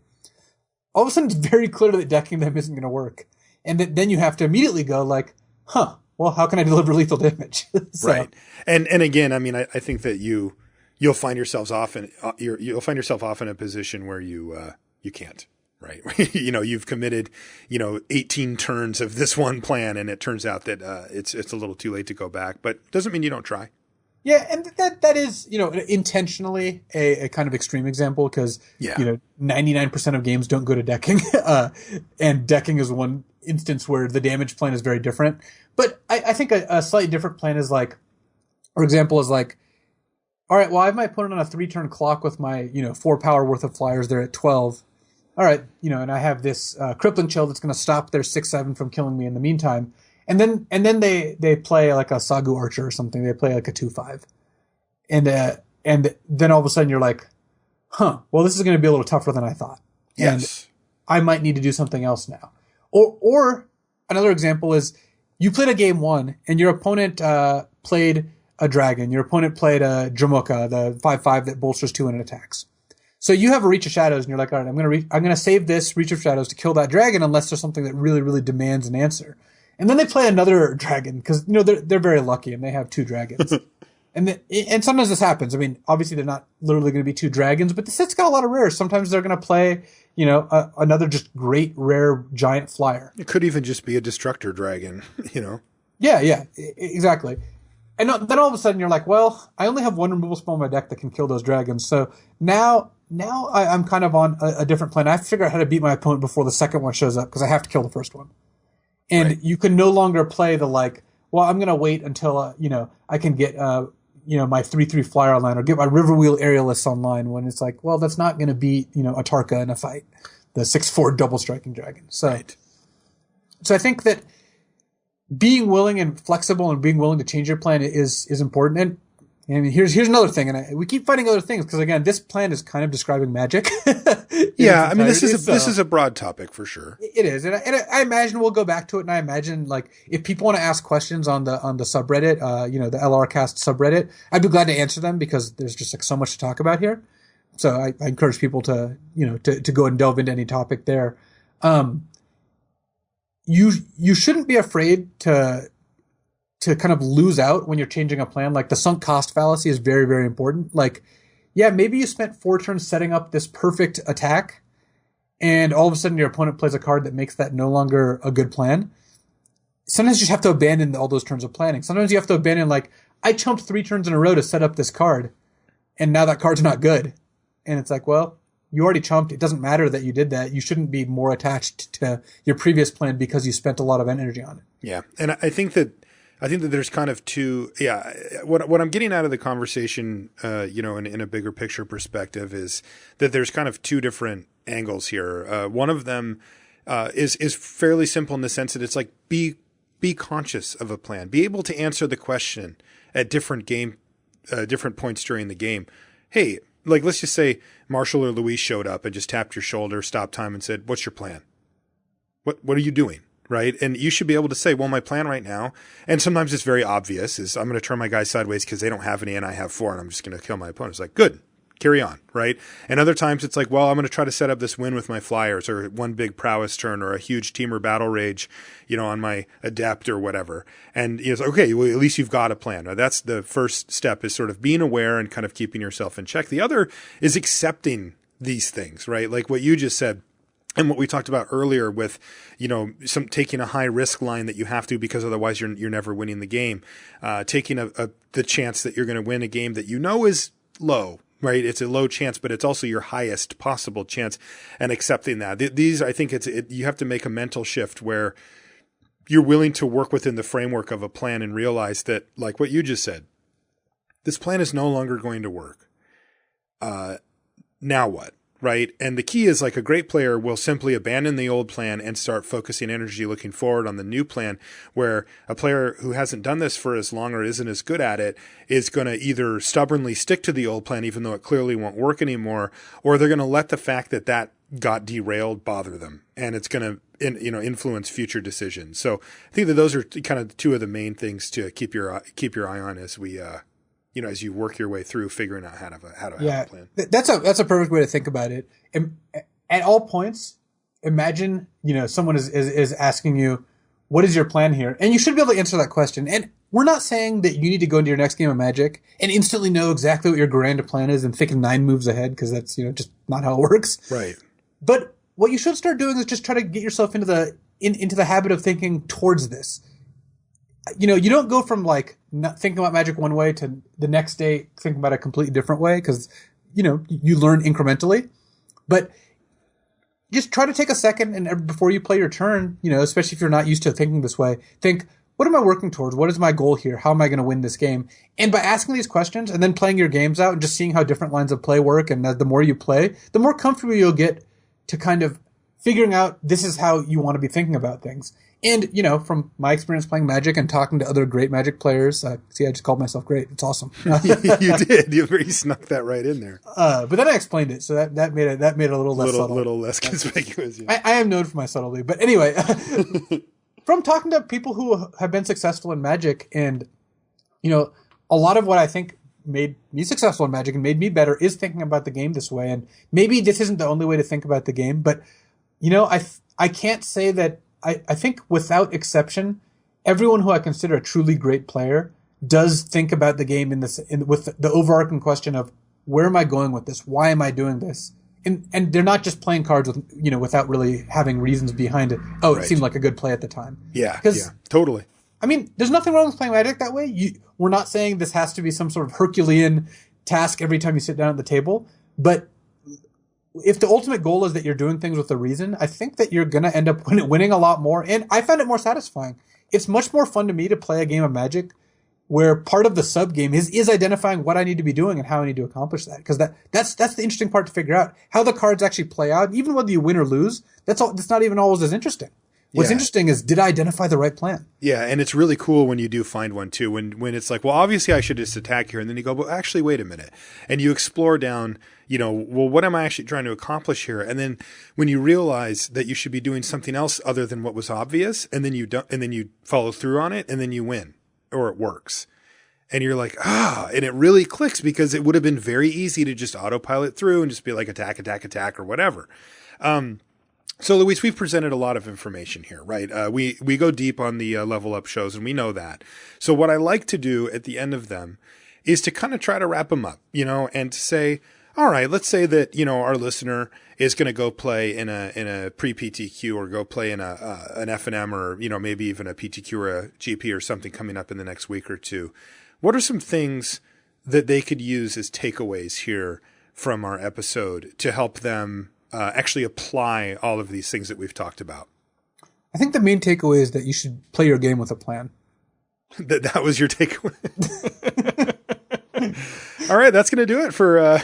All of a sudden, it's very clear that decking them isn't going to work. And then you have to immediately go like, well, how can I deliver lethal damage? So, right. And again, I mean, I think that you'll find yourself often in a position where you can't. Right. You've committed, 18 turns of this one plan, and it turns out that it's a little too late to go back, but doesn't mean you don't try. Yeah. And that is, intentionally a kind of extreme example because, 99% of games don't go to decking. And decking is one instance where the damage plan is very different. But I think a slightly different plan is like, for example, is like, all right, well, I have my opponent on a 3-turn clock with my, 4 power worth of flyers. They're at 12. All right, and I have this crippling chill that's going to stop their 6/7 from killing me in the meantime. And then they play like a Sagu Archer or something. They play like a 2/5. And then all of a sudden you're like, well, this is going to be a little tougher than I thought. Yes. And I might need to do something else now. Or another example is you played a game 1 and your opponent played a dragon. Your opponent played a Dramuka, the 5/5 that bolsters 2 and it attacks. So you have a Reach of Shadows, and you're like, all right, I'm gonna save this Reach of Shadows to kill that dragon, unless there's something that really, really demands an answer. And then they play another dragon because they're very lucky and they have 2 dragons. and sometimes this happens. I mean, obviously they're not literally going to be 2 dragons, but the set's got a lot of rares. Sometimes they're going to play, another just great rare giant flyer. It could even just be a Destructor dragon. Yeah, exactly. And then all of a sudden you're like, well, I only have 1 removal spell in my deck that can kill those dragons. So now I'm kind of on a different plan. I have to figure out how to beat my opponent before the second one shows up because I have to kill the first one. And right. You can no longer play the like, well, I'm going to wait until, I can get, my 3/3 flyer online or get my Riverwheel Aerialists online when it's like, well, that's not going to beat, a Tarka in a fight, the 6/4 double striking dragon. So, right. So I think that being willing and flexible and being willing to change your plan is important. And I mean, here's another thing, and we keep finding other things because again, this plan is kind of describing Magic. Yeah, I mean, this is a broad topic for sure. It is, and I imagine we'll go back to it. And I imagine like if people want to ask questions on the subreddit, the LRcast subreddit, I'd be glad to answer them because there's just like so much to talk about here. So I encourage people to to go and delve into any topic there. You shouldn't be afraid to kind of lose out when you're changing a plan. Like the sunk cost fallacy is very, very important. Like, yeah, maybe you spent 4 turns setting up this perfect attack and all of a sudden your opponent plays a card that makes that no longer a good plan. Sometimes you just have to abandon all those turns of planning. Sometimes you have to abandon like, I chumped 3 turns in a row to set up this card and now that card's not good. And it's like, well, you already chumped. It doesn't matter that you did that. You shouldn't be more attached to your previous plan because you spent a lot of energy on it. Yeah. And I think that there's kind of two, what I'm getting out of the conversation, in a bigger picture perspective is that there's kind of two different angles here. One of them, is fairly simple in the sense that it's like, be conscious of a plan, be able to answer the question at different points during the game. Hey, like, let's just say Marshall or Luis showed up and just tapped your shoulder, stopped time and said, what's your plan? What are you doing? Right. And you should be able to say, well, my plan right now, and sometimes it's very obvious, is I'm going to turn my guys sideways because they don't have any and I have 4 and I'm just going to kill my opponent. It's like, good, carry on. Right. And other times it's like, well, I'm going to try to set up this win with my flyers or one big prowess turn or a huge teamer battle rage, on my adept or whatever. And it's okay, well, at least you've got a plan. Now, that's the first step, is sort of being aware and kind of keeping yourself in check. The other is accepting these things, right? Like what you just said. And what we talked about earlier with, some taking a high risk line that you have to because otherwise you're never winning the game. Taking the chance that you're going to win a game that is low, right? It's a low chance, but it's also your highest possible chance, and accepting that. These, I think you have to make a mental shift where you're willing to work within the framework of a plan and realize that, like what you just said, this plan is no longer going to work. Now what? Right. And the key is, like, a great player will simply abandon the old plan and start focusing energy looking forward on the new plan, where a player who hasn't done this for as long or isn't as good at it is going to either stubbornly stick to the old plan, even though it clearly won't work anymore, or they're going to let the fact that got derailed bother them, and it's going to influence future decisions. So I think that those are kind of two of the main things to keep your eye on as we as you work your way through figuring out how to have a plan. That's a perfect way to think about it. And at all points, imagine, someone is asking you, what is your plan here? And you should be able to answer that question. And we're not saying that you need to go into your next game of Magic and instantly know exactly what your grand plan is and think 9 moves ahead, because that's, just not how it works. Right. But what you should start doing is just try to get yourself into the habit of thinking towards this. You don't go from, like, not thinking about Magic one way to the next day thinking about it a completely different way, because, you learn incrementally. But just try to take a second, and before you play your turn, especially if you're not used to thinking this way, think, what am I working towards? What is my goal here? How am I going to win this game? And by asking these questions and then playing your games out and just seeing how different lines of play work, and the more you play, the more comfortable you'll get to kind of figuring out this is how you want to be thinking about things. And, from my experience playing Magic and talking to other great Magic players, I just called myself great. It's awesome. You did. You snuck that right in there. But then I explained it, so that made it a little less subtle. A little less conspicuous. Yeah. I am known for my subtlety. But anyway, from talking to people who have been successful in Magic, and, a lot of what I think made me successful in Magic and made me better is thinking about the game this way. And maybe this isn't the only way to think about the game, but, I can't say that. I think without exception, everyone who I consider a truly great player does think about the game with the overarching question of, where am I going with this? Why am I doing this? And they're not just playing cards with, without really having reasons behind it. Oh, right. It seemed like a good play at the time. Yeah, totally. I mean, there's nothing wrong with playing Magic that way. We're not saying this has to be some sort of Herculean task every time you sit down at the table, but if the ultimate goal is that you're doing things with a reason, I think that you're going to end up winning a lot more. And I found it more satisfying. It's much more fun to me to play a game of Magic where part of the sub game is identifying what I need to be doing and how I need to accomplish that. Because that's the interesting part to figure out. How the cards actually play out, even whether you win or lose, that's not even always as interesting. What's interesting is, did I identify the right plan? Yeah, and it's really cool when you do find one too. When it's like, well, obviously I should just attack here, and then you go, well, actually, wait a minute, and you explore down, well, what am I actually trying to accomplish here? And then when you realize that you should be doing something else other than what was obvious, and then you don't, and then you follow through on it, and then you win, or it works, and you're like, and it really clicks, because it would have been very easy to just autopilot through and just be like attack, or whatever. So, Luis, we've presented a lot of information here, right? We go deep on the level up shows, and we know that. So what I like to do at the end of them is to kind of try to wrap them up, and to say, all right, let's say that, our listener is going to go play in a pre-PTQ, or go play in an F&M, or, maybe even a PTQ or a GP or something coming up in the next week or two. What are some things that they could use as takeaways here from our episode to help them actually apply all of these things that we've talked about? I think the main takeaway is that you should play your game with a plan. That was your takeaway. All right, that's going to do it for.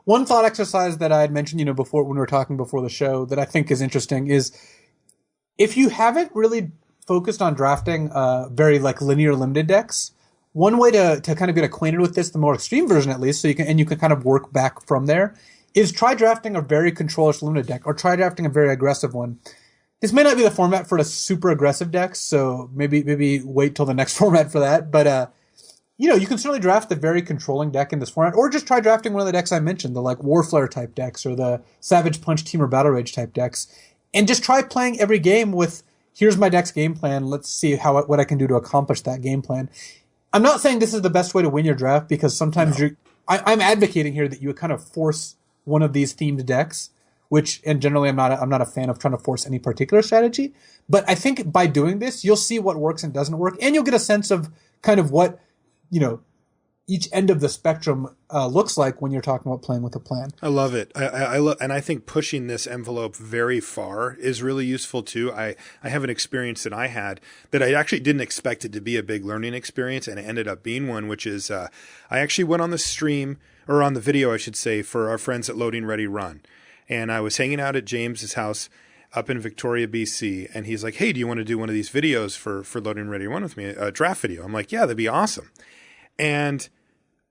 One thought exercise that I had mentioned, before when we were talking before the show, that I think is interesting is if you haven't really focused on drafting very like linear limited decks, one way to kind of get acquainted with this, the more extreme version at least, so you can kind of work back from there, is try drafting a very controllish limited deck, or try drafting a very aggressive one. This may not be the format for the super aggressive decks, so maybe wait till the next format for that. But you can certainly draft the very controlling deck in this format, or just try drafting one of the decks I mentioned, the like Warflare type decks or the Savage Punch Team or Battle Rage type decks, and just try playing every game with, here's my deck's game plan. Let's see what I can do to accomplish that game plan. I'm not saying this is the best way to win your draft, because sometimes I'm advocating here that you kind of force one of these themed decks, and generally I'm not a fan of trying to force any particular strategy. But I think by doing this, you'll see what works and doesn't work, and you'll get a sense of kind of what, each end of the spectrum looks like when you're talking about playing with a plan. I love it. And I think pushing this envelope very far is really useful too. I have an experience that I had that I actually didn't expect it to be a big learning experience, and it ended up being one, which is I actually went on the stream, or on the video, I should say, for our friends at Loading Ready Run. And I was hanging out at James's house up in Victoria, BC. And he's like, hey, do you want to do one of these videos for Loading Ready Run with me? A draft video. I'm like, yeah, that'd be awesome. And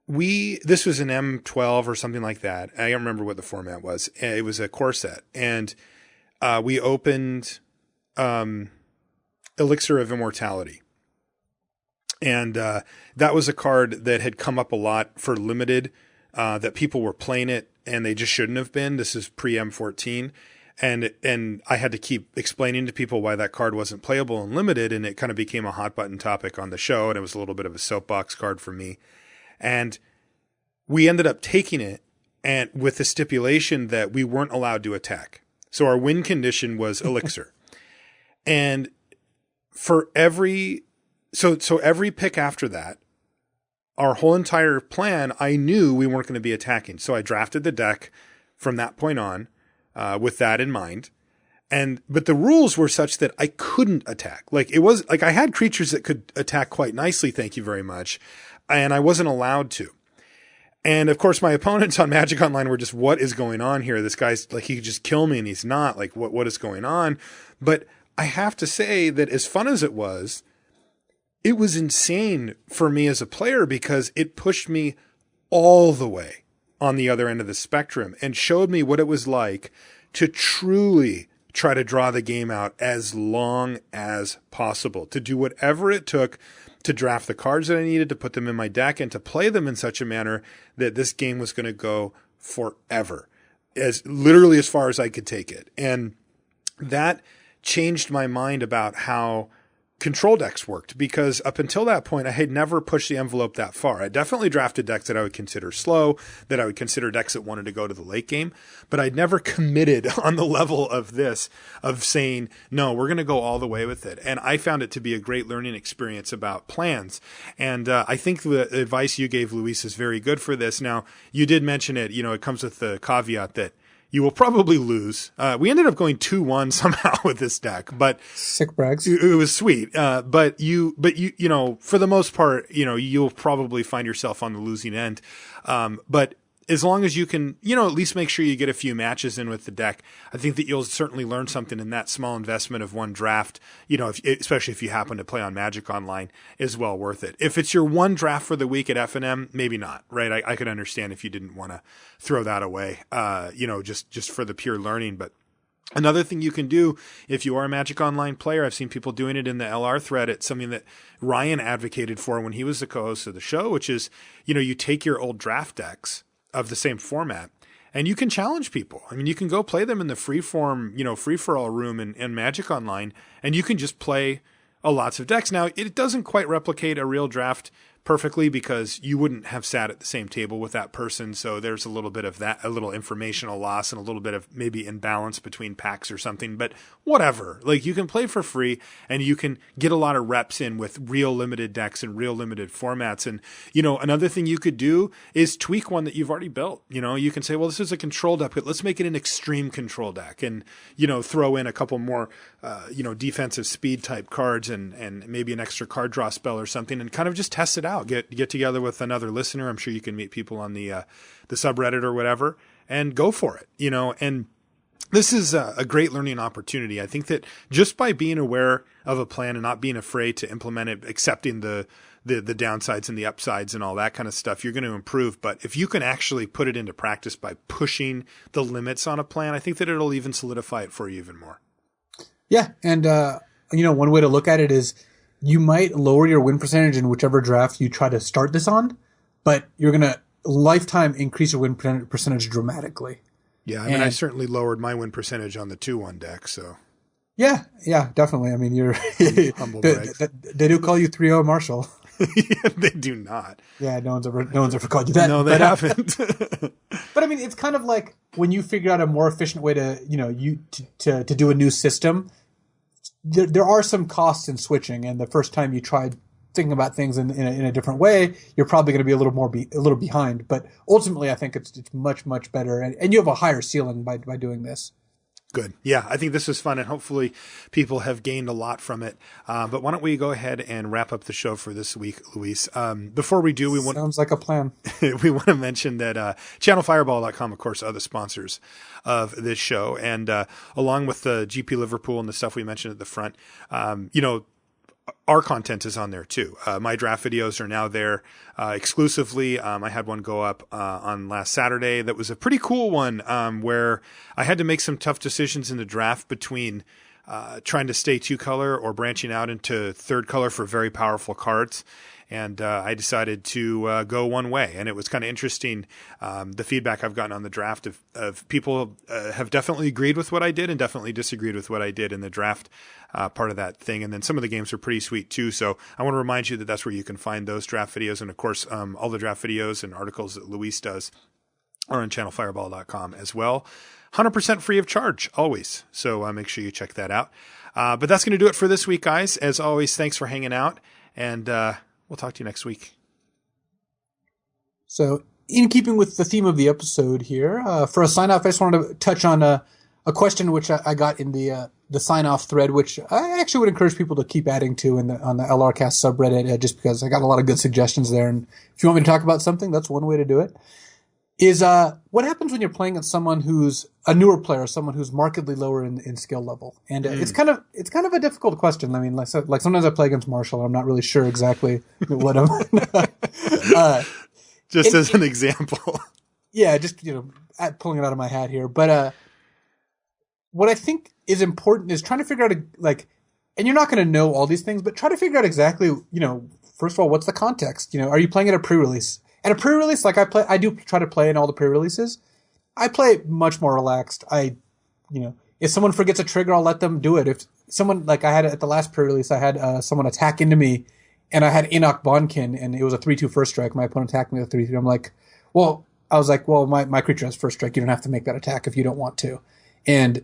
this was an M12 or something like that. I don't remember what the format was. It was a core set. And we opened Elixir of Immortality. And that was a card that had come up a lot for limited, that people were playing it and they just shouldn't have been. This is pre-M14. And I had to keep explaining to people why that card wasn't playable and limited, and it kind of became a hot button topic on the show, and it was a little bit of a soapbox card for me. And we ended up taking it, and with the stipulation that we weren't allowed to attack. So our win condition was Elixir. And for every pick after that, our whole entire plan, I knew we weren't going to be attacking. So I drafted the deck from that point on, with that in mind. But the rules were such that I couldn't attack. Like I had creatures that could attack quite nicely. Thank you very much. And I wasn't allowed to. And of course my opponents on Magic Online were just, what is going on here? This guy's like, he could just kill me and he's not. Like, what is going on? But I have to say that as fun as it was insane for me as a player, because it pushed me all the way on the other end of the spectrum and showed me what it was like to truly try to draw the game out as long as possible, to do whatever it took to draft the cards that I needed, to put them in my deck, and to play them in such a manner that this game was going to go forever, literally as far as I could take it. And that changed my mind about how control decks worked, because up until that point, I had never pushed the envelope that far. I definitely drafted decks that I would consider slow, that I would consider decks that wanted to go to the late game, but I'd never committed on the level of this, of saying, no, we're going to go all the way with it. And I found it to be a great learning experience about plans. And I think the advice you gave, Luis, is very good for this. Now, you did mention it, it comes with the caveat that you will probably lose. We ended up going 2-1 somehow with this deck, but sick brags. It was sweet. But you, for the most part, you'll probably find yourself on the losing end. But as long as you can, at least make sure you get a few matches in with the deck, I think that you'll certainly learn something, in that small investment of one draft, especially if you happen to play on Magic Online, is well worth it. If it's your one draft for the week at F&M, maybe not, right? I could understand if you didn't want to throw that away, just for the pure learning. But another thing you can do if you are a Magic Online player, I've seen people doing it in the LR thread. It's something that Ryan advocated for when he was the co-host of the show, which is, you take your old draft decks of the same format, and you can challenge people. I mean, you can go play them in the free-form, free-for-all room in Magic Online, and you can just play lots of decks. Now, it doesn't quite replicate a real draft perfectly because you wouldn't have sat at the same table with that person. So there's a little bit of that, a little informational loss and a little bit of maybe imbalance between packs or something, but whatever. Like, you can play for free and you can get a lot of reps in with real limited decks and real limited formats. And, another thing you could do is tweak one that you've already built. You can say, well, this is a control deck, but let's make it an extreme control deck and, throw in a couple more, defensive speed type cards and maybe an extra card draw spell or something and kind of just test it out. Get together with another listener. I'm sure you can meet people on the subreddit or whatever and go for it, and this is a great learning opportunity. I think that just by being aware of a plan and not being afraid to implement it, accepting the downsides and the upsides and all that kind of stuff, you're going to improve. But if you can actually put it into practice by pushing the limits on a plan, I think that it'll even solidify it for you even more. Yeah. And, one way to look at it is you might lower your win percentage in whichever draft you try to start this on, but you're going to lifetime increase your win percentage dramatically. Yeah, I mean, I certainly lowered my win percentage on the 2-1 deck, so. Yeah, definitely. I mean, you're humble they do call you 3-0 Marshall. Yeah, they do not. Yeah, no one's ever called you that. No, they haven't. But I mean, it's kind of like when you figure out a more efficient way to do a new system. There are some costs in switching, and the first time you tried thinking about things in a different way, you're probably going to be a little behind. But ultimately, I think it's much, much better, and you have a higher ceiling by doing this. Good. Yeah, I think this was fun, and hopefully people have gained a lot from it. But why don't we go ahead and wrap up the show for this week, Luis? Before we do, sounds like a plan. We want to mention that ChannelFireball.com, of course, are the sponsors of this show, and along with the GP Liverpool and the stuff we mentioned at the front, our content is on there too. My draft videos are now there exclusively. I had one go up on last Saturday that was a pretty cool one where I had to make some tough decisions in the draft between trying to stay 2-color or branching out into 3rd color for very powerful cards. And I decided to go one way. And it was kind of interesting. The feedback I've gotten on the draft of people have definitely agreed with what I did and definitely disagreed with what I did in the draft part of that thing. And then some of the games are pretty sweet too. So I want to remind you that that's where you can find those draft videos. And of course, all the draft videos and articles that Luis does are on channelfireball.com as well. 100% free of charge, always. So make sure you check that out. But that's going to do it for this week, guys. As always, thanks for hanging out. And we'll talk to you next week. So in keeping with the theme of the episode here, for a sign-off, I just wanted to touch on a question which I got in the sign-off thread, which I actually would encourage people to keep adding to on the LRcast subreddit, just because I got a lot of good suggestions there. And if you want me to talk about something, that's one way to do it. Is what happens when you're playing at someone who's a newer player, someone who's markedly lower in skill level, and it's kind of a difficult question. I mean, like sometimes I play against Marshall, and I'm not really sure exactly what I'm. Just as an example. Yeah, just pulling it out of my hat here, but what I think is important is trying to figure out and you're not going to know all these things, but try to figure out exactly first of all, what's the context? Are you playing at a pre-release? At a pre-release, I do try to play in all the pre-releases. I play much more relaxed. If someone forgets a trigger, I'll let them do it. If someone, I had at the last pre-release, I had someone attack into me, and I had Enoch Bonkin, and it was a 3/2 first strike. My opponent attacked me with 3/3. My creature has first strike. You don't have to make that attack if you don't want to. And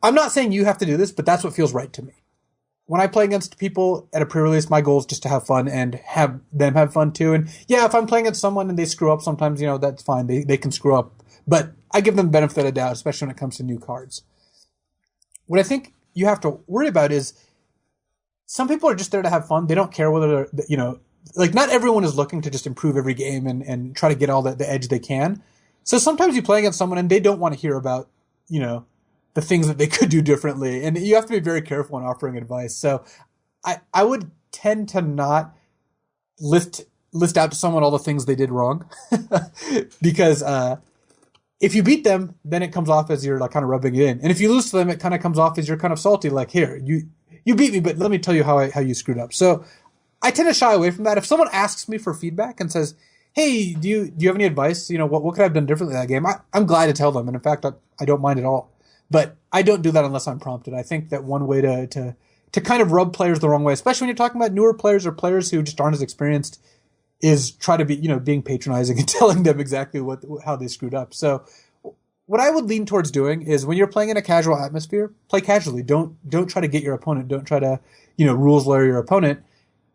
I'm not saying you have to do this, but that's what feels right to me. When I play against people at a pre-release, my goal is just to have fun and have them have fun too. And yeah, if I'm playing against someone and they screw up, sometimes, that's fine. They can screw up. But I give them the benefit of the doubt, especially when it comes to new cards. What I think you have to worry about is some people are just there to have fun. They don't care whether not everyone is looking to just improve every game and try to get all the edge they can. So sometimes you play against someone and they don't want to hear about, the things that they could do differently. And you have to be very careful when offering advice. So I would tend to not list out to someone all the things they did wrong because if you beat them, then it comes off as you're kind of rubbing it in. And if you lose to them, it kind of comes off as you're kind of salty, here, you beat me, but let me tell you how you screwed up. So I tend to shy away from that. If someone asks me for feedback and says, hey, do you have any advice? What could I have done differently in that game? I'm glad to tell them. And in fact, I don't mind at all. But I don't do that unless I'm prompted. I think that one way to kind of rub players the wrong way, especially when you're talking about newer players or players who just aren't as experienced, is try to be, being patronizing and telling them exactly how they screwed up. So what I would lean towards doing is when you're playing in a casual atmosphere, play casually. Don't try to get your opponent. Don't try to, rules lawyer your opponent.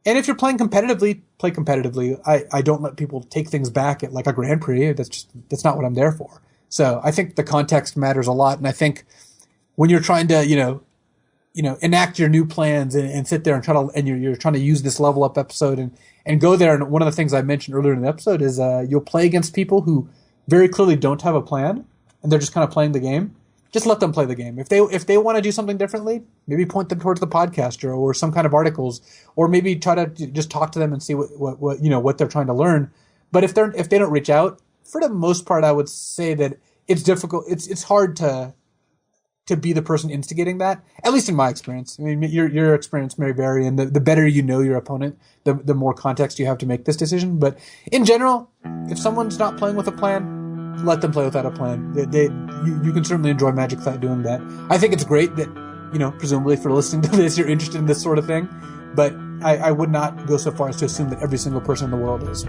And if you're playing competitively, play competitively. I don't let people take things back at like a Grand Prix. That's not what I'm there for. So I think the context matters a lot. And I think when you're trying to, enact your new plans and sit there and you're trying to use this level up episode and go there. And one of the things I mentioned earlier in the episode is you'll play against people who very clearly don't have a plan and they're just kind of playing the game. Just let them play the game. If they want to do something differently, maybe point them towards the podcaster or some kind of articles, or maybe try to just talk to them and see what they're trying to learn. But if they don't reach out, for the most part, I would say that it's difficult. It's hard to be the person instigating that, at least in my experience. I mean, your experience may vary, and the better you know your opponent, the more context you have to make this decision. But in general, if someone's not playing with a plan, let them play without a plan. You can certainly enjoy Magic without doing that. I think it's great that, presumably if you're listening to this, you're interested in this sort of thing. But I would not go so far as to assume that every single person in the world is.